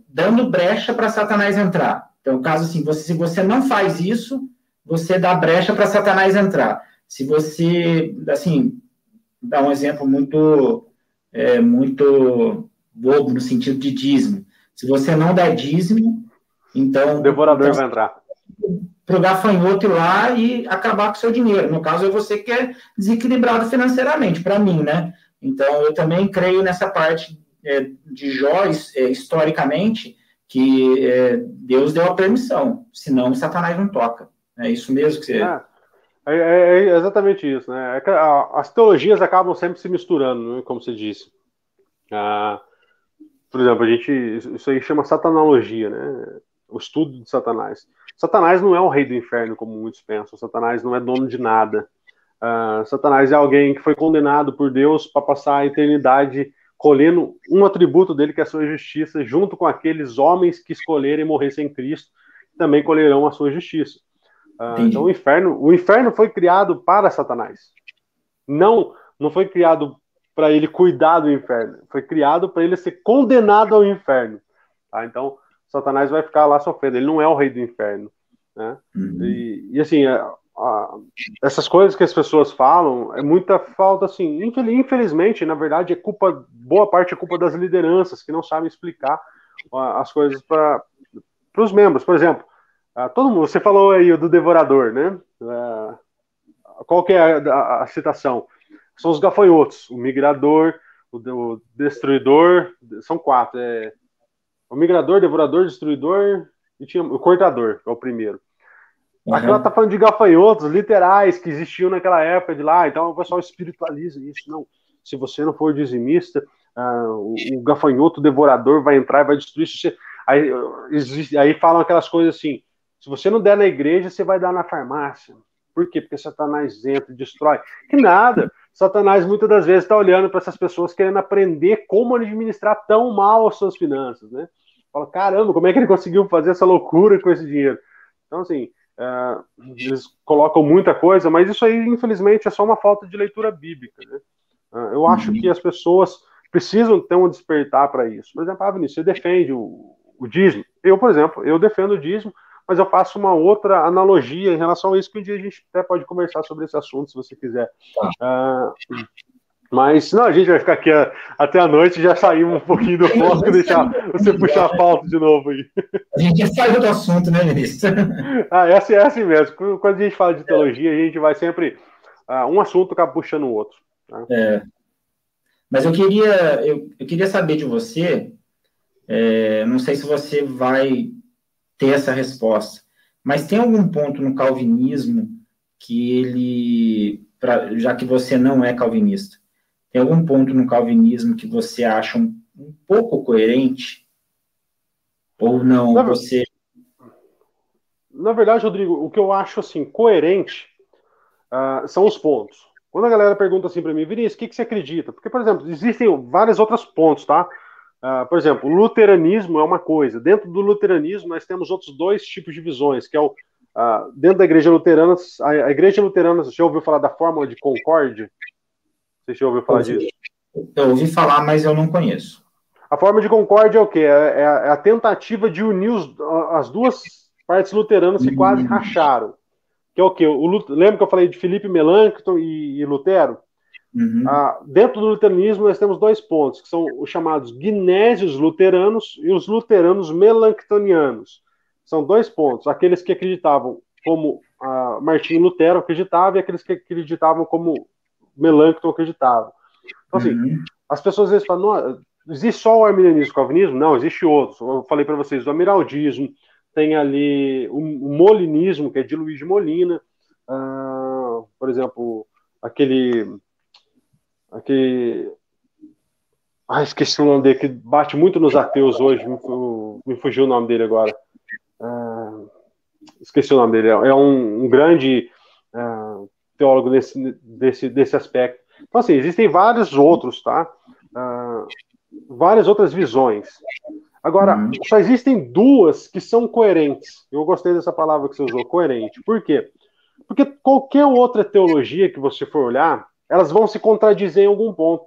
dando brecha para Satanás entrar. Então, caso assim, se você não faz isso, você dá brecha para Satanás entrar. Se você, assim, dá um exemplo muito bobo no sentido de dízimo. Se você não dá dízimo, então... O devorador vai entrar. Para o gafanhoto ir lá e acabar com o seu dinheiro. No caso, é você que é desequilibrado financeiramente, para mim, né? Então, eu também creio nessa parte de Jó, historicamente, que Deus deu a permissão, senão Satanás não toca. É isso mesmo que você... É exatamente isso, né? As teologias acabam sempre se misturando, né? Como você disse. Por exemplo, isso aí chama satanologia, né? O estudo de Satanás. Satanás não é o rei do inferno, como muitos pensam. Satanás não é dono de nada. Satanás é alguém que foi condenado por Deus para passar a eternidade colhendo um atributo dele, que é a sua justiça, junto com aqueles homens que escolherem morrer sem Cristo, também colherão a sua justiça. Então o inferno foi criado para Satanás. Não foi criado para ele cuidar do inferno. Foi criado para ele ser condenado ao inferno. Tá? Então, Satanás vai ficar lá sofrendo. Ele não é o rei do inferno. Né? E assim, essas coisas que as pessoas falam, é muita falta, assim, infelizmente, na verdade, boa parte é culpa das lideranças, que não sabem explicar as coisas para os membros. Por exemplo, todo mundo, você falou aí do devorador, né? Qual que é a citação? São os gafanhotos, o migrador, o destruidor, são 4. O migrador, devorador, destruidor e tinha o cortador, que é o primeiro. Aqui ela tá falando de gafanhotos literais que existiam naquela época de lá, então o pessoal espiritualiza isso. Não, se você não for dizimista, o gafanhoto devorador vai entrar e vai destruir. Aí falam aquelas coisas assim, se você não der na igreja, você vai dar na farmácia. Por quê? Porque Satanás entra e destrói. Que nada! Satanás muitas das vezes está olhando para essas pessoas querendo aprender como administrar tão mal as suas finanças, né? Fala, caramba, como é que ele conseguiu fazer essa loucura com esse dinheiro? Então, assim, eles colocam muita coisa, mas isso aí, infelizmente, é só uma falta de leitura bíblica, né? Eu acho que as pessoas precisam ter um despertar para isso. Por exemplo, Vinícius, você defende o dízimo. Eu, por exemplo, eu defendo o dízimo, mas eu faço uma outra analogia em relação a isso, que um dia a gente até pode conversar sobre esse assunto, se você quiser. Mas senão a gente vai ficar aqui até a noite e já saímos um pouquinho do foco e deixar você puxar a pauta de novo aí. A gente já saiu do assunto, né, ministro? É assim mesmo. Quando a gente fala de teologia, a gente vai sempre... um assunto acaba puxando o outro. Tá? Mas eu queria saber de você, não sei se você vai ter essa resposta, mas tem algum ponto no calvinismo que ele, já que você não é calvinista, tem algum ponto no calvinismo que você acha um pouco coerente? Ou não? Na verdade, Rodrigo, o que eu acho assim coerente são os pontos. Quando a galera pergunta assim para mim, Vinícius, o que você acredita? Porque, por exemplo, existem vários outros pontos, tá? Por exemplo, o luteranismo é uma coisa. Dentro do luteranismo, nós temos outros 2 tipos de visões, que é dentro da igreja luterana, a igreja luterana, você já ouviu falar da fórmula de concórdia? Você já ouviu falar disso? Eu ouvi falar, mas eu não conheço. A fórmula de concórdia é o quê? É a tentativa de unir as duas partes luteranas que quase racharam. Que é o quê? Lembra que eu falei de Filipe Melanchthon e Lutero? Dentro do luteranismo, nós temos 2 pontos, que são os chamados gnésios luteranos e os luteranos melanchtonianos. São 2 pontos. Aqueles que acreditavam como Martinho Lutero acreditava e aqueles que acreditavam como Melanchthon acreditava. Então, assim, as pessoas às vezes falam, não, existe só o arminianismo e o calvinismo? Não, existe outros. Eu falei para vocês, o amiraldismo, tem ali o molinismo, que é de Luiz de Molina, por exemplo, aquele esqueci o nome dele, que bate muito nos ateus hoje, me fugiu o nome dele agora. Esqueci o nome dele, é um grande teólogo desse aspecto. Então, assim, existem vários outros, tá? Várias outras visões. Agora, só existem duas que são coerentes. Eu gostei dessa palavra que você usou, coerente. Por quê? Porque qualquer outra teologia que você for olhar, elas vão se contradizer em algum ponto.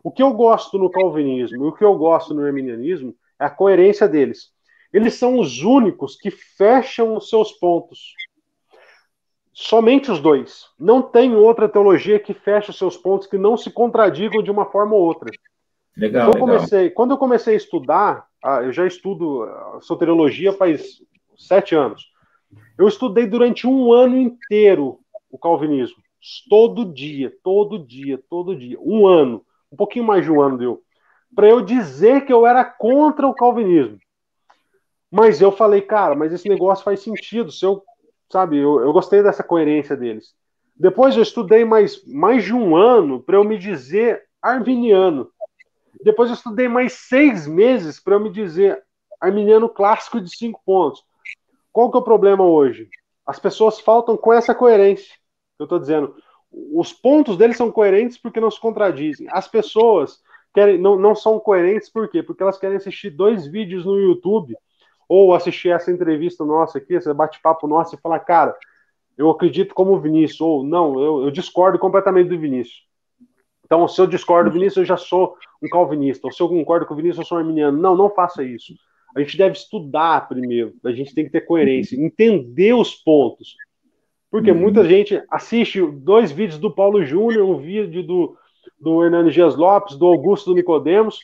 O que eu gosto no calvinismo e o que eu gosto no arminianismo é a coerência deles. Eles são os únicos que fecham os seus pontos. Somente os dois. Não tem outra teologia que feche os seus pontos, que não se contradigam de uma forma ou outra. Legal, quando eu comecei a estudar, eu já estudo soteriologia faz 7 anos. Eu estudei durante um ano inteiro o calvinismo. Todo dia. Um ano. Um pouquinho mais de um ano deu. Para eu dizer que eu era contra o calvinismo. Mas eu falei, cara, mas esse negócio faz sentido. Eu gostei dessa coerência deles. Depois eu estudei mais de um ano para eu me dizer arminiano. Depois eu estudei mais 6 meses para eu me dizer arminiano clássico de 5 pontos. Qual que é o problema hoje? As pessoas faltam com essa coerência. Eu estou dizendo, os pontos deles são coerentes porque não se contradizem. As pessoas não são coerentes por quê? Porque elas querem assistir 2 vídeos no YouTube ou assistir essa entrevista nossa aqui, esse bate-papo nosso e falar, cara, eu acredito como o Vinícius, ou não, eu discordo completamente do Vinícius. Então, se eu discordo do Vinícius, eu já sou um calvinista. Ou se eu concordo com o Vinícius, eu sou um arminiano. Não faça isso. A gente deve estudar primeiro. A gente tem que ter coerência. Entender os pontos. Porque muita gente assiste 2 vídeos do Paulo Júnior, um vídeo do Hernani Dias Lopes, do Augusto do Nicodemos.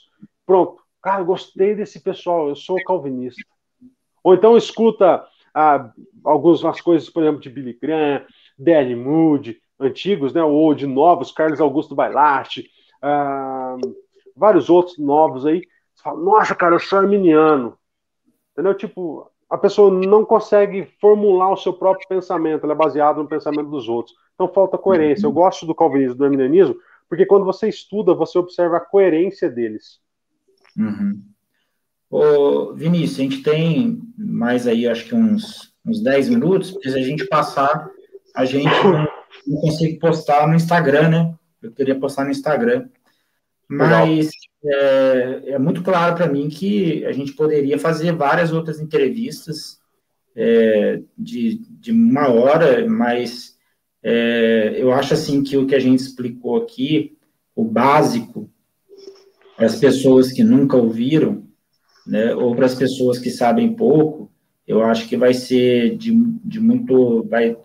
Pronto. Cara, gostei desse pessoal. Eu sou calvinista. Ou então escuta algumas coisas, por exemplo, de Billy Graham, D.L. Moody, antigos, né, ou de novos, Carlos Augusto Bailarte, vários outros novos aí. Você fala, nossa, cara, eu sou arminiano. Entendeu? Tipo, a pessoa não consegue formular o seu próprio pensamento, ela é baseada no pensamento dos outros. Então falta coerência. Eu gosto do calvinismo, do arminianismo, porque quando você estuda, você observa a coerência deles. Ô, Vinícius, a gente tem mais aí, acho que uns 10 minutos, porque se a gente passar, a gente não consegue postar no Instagram, né? Eu queria postar no Instagram. Mas é muito claro para mim que a gente poderia fazer várias outras entrevistas de 1 hora, mas eu acho assim que o que a gente explicou aqui, o básico, para as pessoas que nunca ouviram, né, ou para as pessoas que sabem pouco, eu acho que vai ser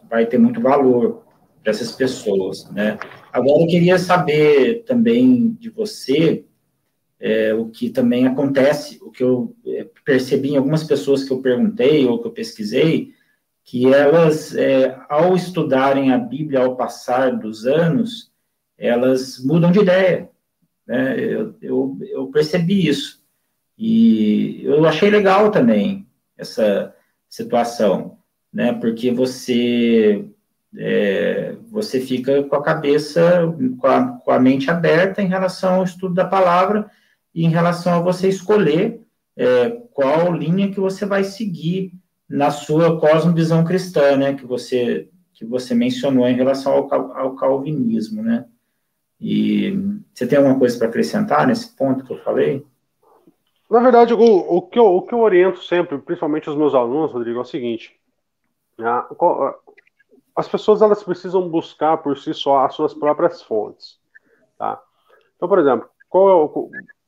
vai ter muito valor para essas pessoas, né? Agora, eu queria saber também de você o que também acontece, o que eu percebi em algumas pessoas que eu perguntei ou que eu pesquisei, que elas, ao estudarem a Bíblia ao passar dos anos, elas mudam de ideia, né? Eu percebi isso. E eu achei legal também essa situação, né? Porque você fica com a cabeça, com a mente aberta em relação ao estudo da palavra e em relação a você escolher qual linha que você vai seguir na sua cosmovisão cristã, né? Que você mencionou em relação ao calvinismo, né? E você tem alguma coisa para acrescentar nesse ponto que eu falei? Na verdade, o que eu oriento sempre, principalmente os meus alunos, Rodrigo, é o seguinte: as pessoas elas precisam buscar por si só as suas próprias fontes, tá? Então, por exemplo,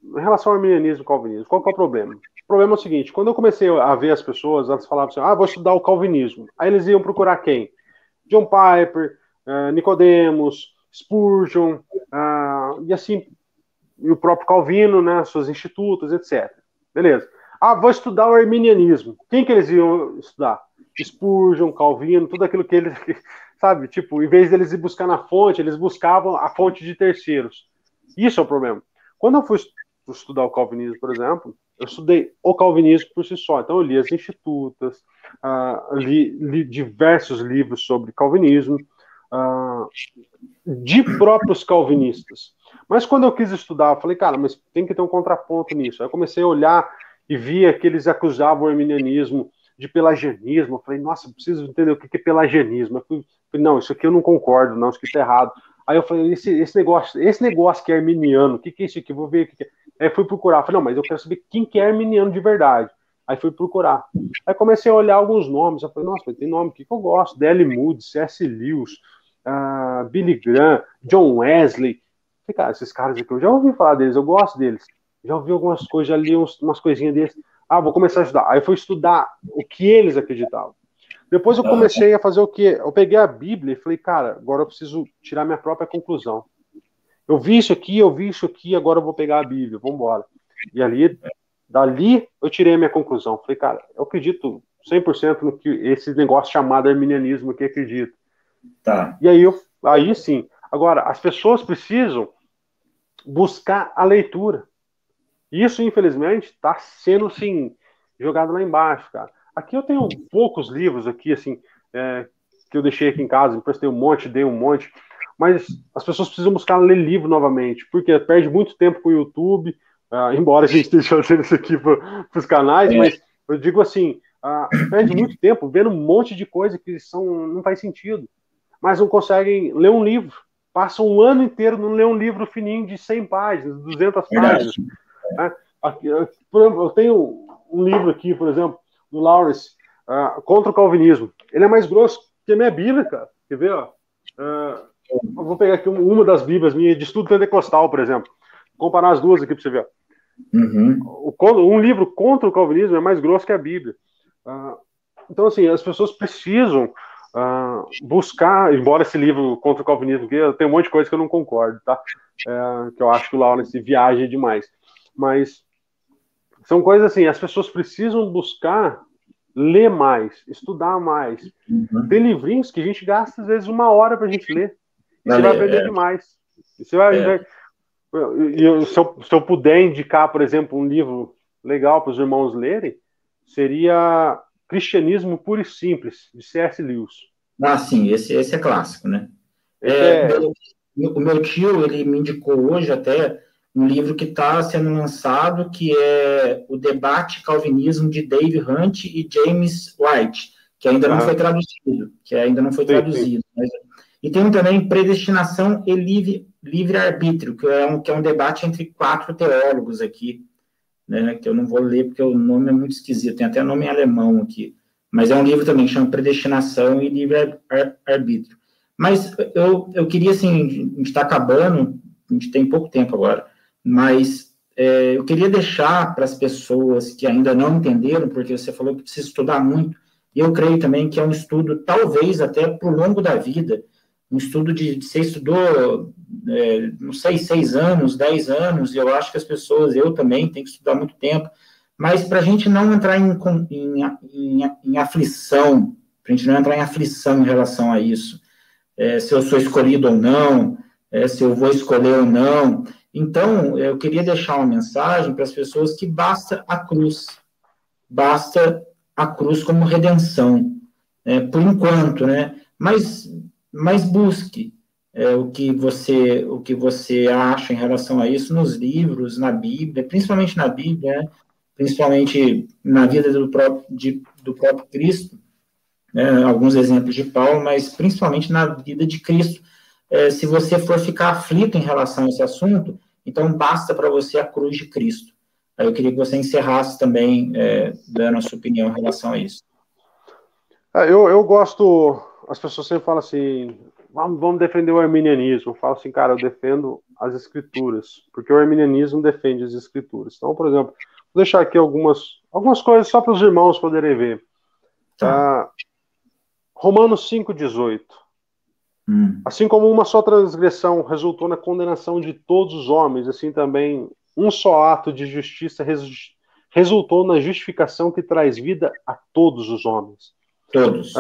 em relação ao arminianismo e calvinismo, qual que é o problema? O problema é o seguinte: quando eu comecei a ver as pessoas, elas falavam assim, vou estudar o calvinismo. Aí eles iam procurar quem? John Piper, Nicodemos, Spurgeon, e assim, e o próprio Calvino, né, suas institutas, etc. Beleza. Vou estudar o arminianismo. Quem que eles iam estudar? Spurgeon, Calvino, tudo aquilo que eles, sabe, tipo, em vez deles ir buscar na fonte, eles buscavam a fonte de terceiros. Isso é o problema. Quando eu fui estudar o calvinismo, por exemplo, eu estudei o calvinismo por si só. Então eu li as institutas, li diversos livros sobre calvinismo, de próprios calvinistas. Mas quando eu quis estudar, eu falei, cara, mas tem que ter um contraponto nisso. Aí eu comecei a olhar e via que eles acusavam o arminianismo de pelagianismo. Eu falei, nossa, eu preciso entender o que é pelagianismo. Eu falei, não, isso aqui eu não concordo, não, isso aqui tá errado. Aí eu falei, esse negócio que é arminiano, o que é isso aqui? Vou ver o que é. Aí fui procurar, falei, não, mas eu quero saber quem que é arminiano de verdade. Aí fui procurar. Aí comecei a olhar alguns nomes. Eu falei, nossa, tem nome aqui que eu gosto. D.L. Moody, C.S. Lewis, Billy Graham, John Wesley. Falei, cara, esses caras aqui, eu já ouvi falar deles, eu gosto deles. Já ouvi algumas coisas, já li umas coisinhas deles. Vou começar a estudar. Aí fui estudar o que eles acreditavam. Depois eu comecei a fazer o quê? Eu peguei a Bíblia e falei, cara, agora eu preciso tirar minha própria conclusão. Eu vi isso aqui, agora eu vou pegar a Bíblia, vamos embora. E dali eu tirei a minha conclusão. Falei, cara, eu acredito 100% no que esse negócio chamado arminianismo que acredito. Tá. E aí sim. Agora, as pessoas precisam buscar a leitura. Isso, infelizmente, está sendo, assim, jogado lá embaixo, cara. Aqui eu tenho poucos livros aqui, assim, que eu deixei aqui em casa, emprestei um monte, dei um monte, mas as pessoas precisam buscar ler livro novamente, porque perde muito tempo com o YouTube, embora a gente esteja fazendo isso aqui para os canais, mas eu digo assim, perde muito tempo vendo um monte de coisa que não faz sentido, mas não conseguem ler um livro. Passam um ano inteiro não ler um livro fininho de 100 páginas, 200 páginas. Né? Por exemplo, eu tenho um livro aqui, por exemplo, do Lawrence, Contra o Calvinismo. Ele é mais grosso que a minha Bíblia, cara. Quer ver? Ó? Eu vou pegar aqui uma das Bíblias minhas, de estudo pentecostal, por exemplo. Vou comparar as duas aqui para você ver. Uhum. Um livro contra o calvinismo é mais grosso que a Bíblia. Então, assim, as pessoas precisam buscar, embora esse livro contra o calvinismo, que tem um monte de coisa que eu não concordo, tá? Que eu acho que o Lawrence viaja demais. Mas são coisas assim, as pessoas precisam buscar ler mais, estudar mais. Uhum. Tem livrinhos que a gente gasta, às vezes, 1 hora pra gente ler. E você vai aprender demais. Você vai... Se eu puder indicar, por exemplo, um livro legal para os irmãos lerem, seria Cristianismo Puro e Simples, de C.S. Lewis. Sim, esse é clássico, né? O meu tio, ele me indicou hoje até um livro que está sendo lançado, que é O Debate Calvinismo, de Dave Hunt e James White, que ainda não foi traduzido. Sim. E tem também Predestinação e Livre-Arbítrio, que é um debate entre 4 teólogos aqui, né, que eu não vou ler porque o nome é muito esquisito, tem até nome em alemão aqui, mas é um livro também que chama Predestinação e Livre-Arbítrio. Mas eu queria, assim, a gente está acabando, a gente tem pouco tempo agora, mas eu queria deixar para as pessoas que ainda não entenderam, porque você falou que precisa estudar muito, e eu creio também que é um estudo, talvez até para o longo da vida, um estudo você estudou, não sei, 6 anos, 10 anos, e eu acho que as pessoas, eu também, tenho que estudar muito tempo, mas para a gente não entrar em aflição, para a gente não entrar em aflição em relação a isso, se eu sou escolhido ou não, se eu vou escolher ou não. Então, eu queria deixar uma mensagem para as pessoas que basta a cruz como redenção, por enquanto, né? Mas busque o que você acha em relação a isso nos livros, na Bíblia, principalmente na Bíblia, né? Principalmente na vida do próprio Cristo, né? Alguns exemplos de Paulo, mas principalmente na vida de Cristo. Se você for ficar aflito em relação a esse assunto, então basta para você a cruz de Cristo. Aí eu queria que você encerrasse também dando a sua opinião em relação a isso. Eu gosto, as pessoas sempre falam assim, vamos defender o arminianismo. Eu falo assim, cara, eu defendo as escrituras, porque o arminianismo defende as escrituras. Então, por exemplo, vou deixar aqui algumas coisas só para os irmãos poderem ver. Tá. Romanos 5,18. Assim como uma só transgressão resultou na condenação de todos os homens, assim também um só ato de justiça resultou na justificação que traz vida a todos os homens. Todos.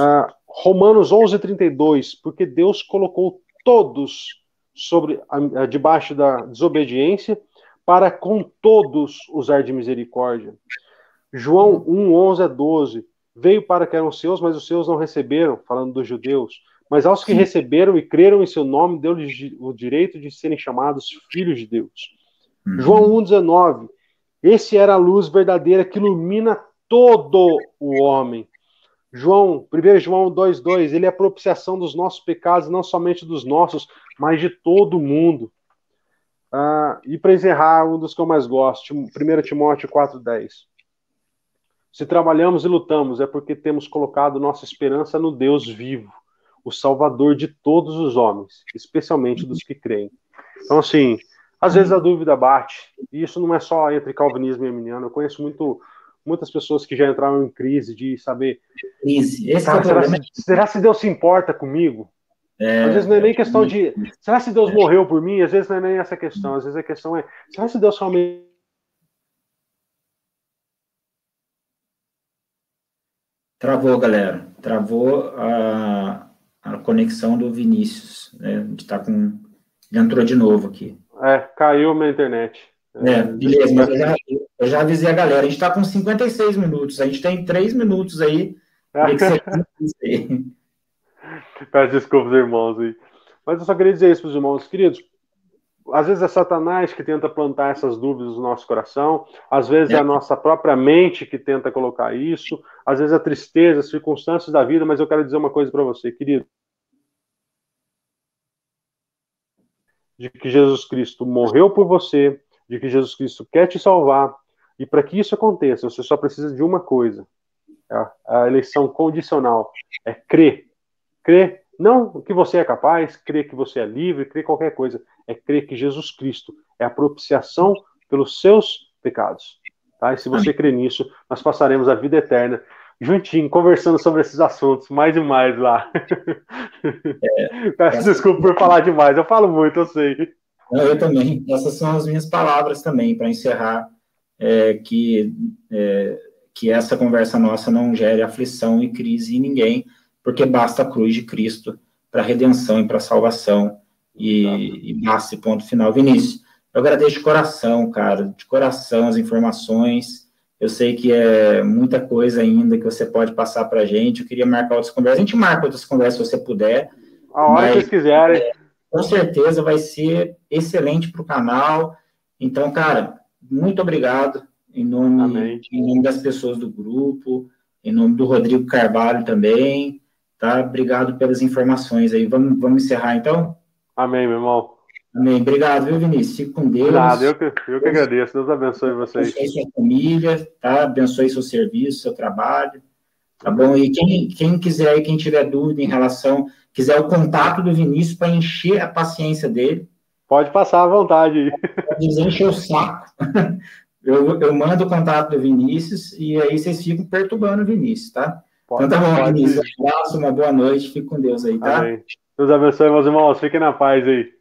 Romanos 11,32, porque Deus colocou todos debaixo da desobediência para com todos usar de misericórdia. João 1:11 a 12, veio para que eram seus, mas os seus não receberam, falando dos judeus. mas aos que receberam e creram em seu nome, deu-lhes o direito de serem chamados filhos de Deus. João 1,19. Esse era a luz verdadeira que ilumina todo o homem. 1 João 2,2. Ele é a propiciação dos nossos pecados, não somente dos nossos, mas de todo mundo. E para encerrar, um dos que eu mais gosto, 1 Timóteo 4,10. Se trabalhamos e lutamos, é porque temos colocado nossa esperança no Deus vivo, o Salvador de todos os homens, especialmente dos que creem. Então, assim, às vezes a dúvida bate, e isso não é só entre calvinismo e arminiano. Eu conheço muitas pessoas que já entraram em crise de saber... será se Deus se importa comigo? Às vezes não é nem questão de... Será se Deus morreu por mim? Às vezes não é nem essa questão. Às vezes a questão é... Será se Deus realmente... Travou, galera. Travou a conexão do Vinícius. Né? A gente tá com... Ele entrou de novo aqui. Caiu minha internet. Beleza, mas eu já avisei a galera. A gente está com 56 minutos. A gente tem 3 minutos aí. Peço desculpas, irmãos. Aí. Mas eu só queria dizer isso para os irmãos queridos. Às vezes é Satanás que tenta plantar essas dúvidas no nosso coração. Às vezes é a nossa própria mente que tenta colocar isso. Às vezes é a tristeza, as circunstâncias da vida. Mas eu quero dizer uma coisa para você, querido. De que Jesus Cristo morreu por você, de que Jesus Cristo quer te salvar, e para que isso aconteça, você só precisa de uma coisa, a eleição condicional, é crer. Crer, não que você é capaz, crer que você é livre, crer qualquer coisa, é crer que Jesus Cristo é a propiciação pelos seus pecados. Tá? E se você crer nisso, nós passaremos a vida eterna juntinho, conversando sobre esses assuntos, mais e mais lá. Peço desculpa por falar demais, eu falo muito, eu sei. Eu também. Essas são as minhas palavras também, para encerrar, que essa conversa nossa não gere aflição e crise em ninguém, porque basta a cruz de Cristo para redenção e para salvação, e basta, ponto final. Vinícius, eu agradeço de coração, cara, de coração as informações. Eu sei que é muita coisa ainda que você pode passar para a gente. Eu queria marcar outras conversas. A gente marca outras conversas se você puder. A hora que vocês quiserem. Com certeza vai ser excelente para o canal. Então, cara, muito obrigado em nome das pessoas do grupo, em nome do Rodrigo Carvalho também. Tá? Obrigado pelas informações aí. Vamos encerrar, então? Amém, meu irmão. Amém. Obrigado, viu, Vinícius? Fique com Deus. Nada, eu que agradeço. Deus abençoe vocês. Abençoe sua família, tá? Abençoe seu serviço, seu trabalho, tá bom? E quem quiser aí, quem tiver dúvida em relação, quiser o contato do Vinícius para encher a paciência dele. Pode passar à vontade. Pode encher o saco. Eu mando o contato do Vinícius e aí vocês ficam perturbando o Vinícius, tá? Então tá bom, Vinícius. Um abraço, uma boa noite. Fique com Deus aí, tá? Amém. Deus abençoe, meus irmãos. Fiquem na paz aí.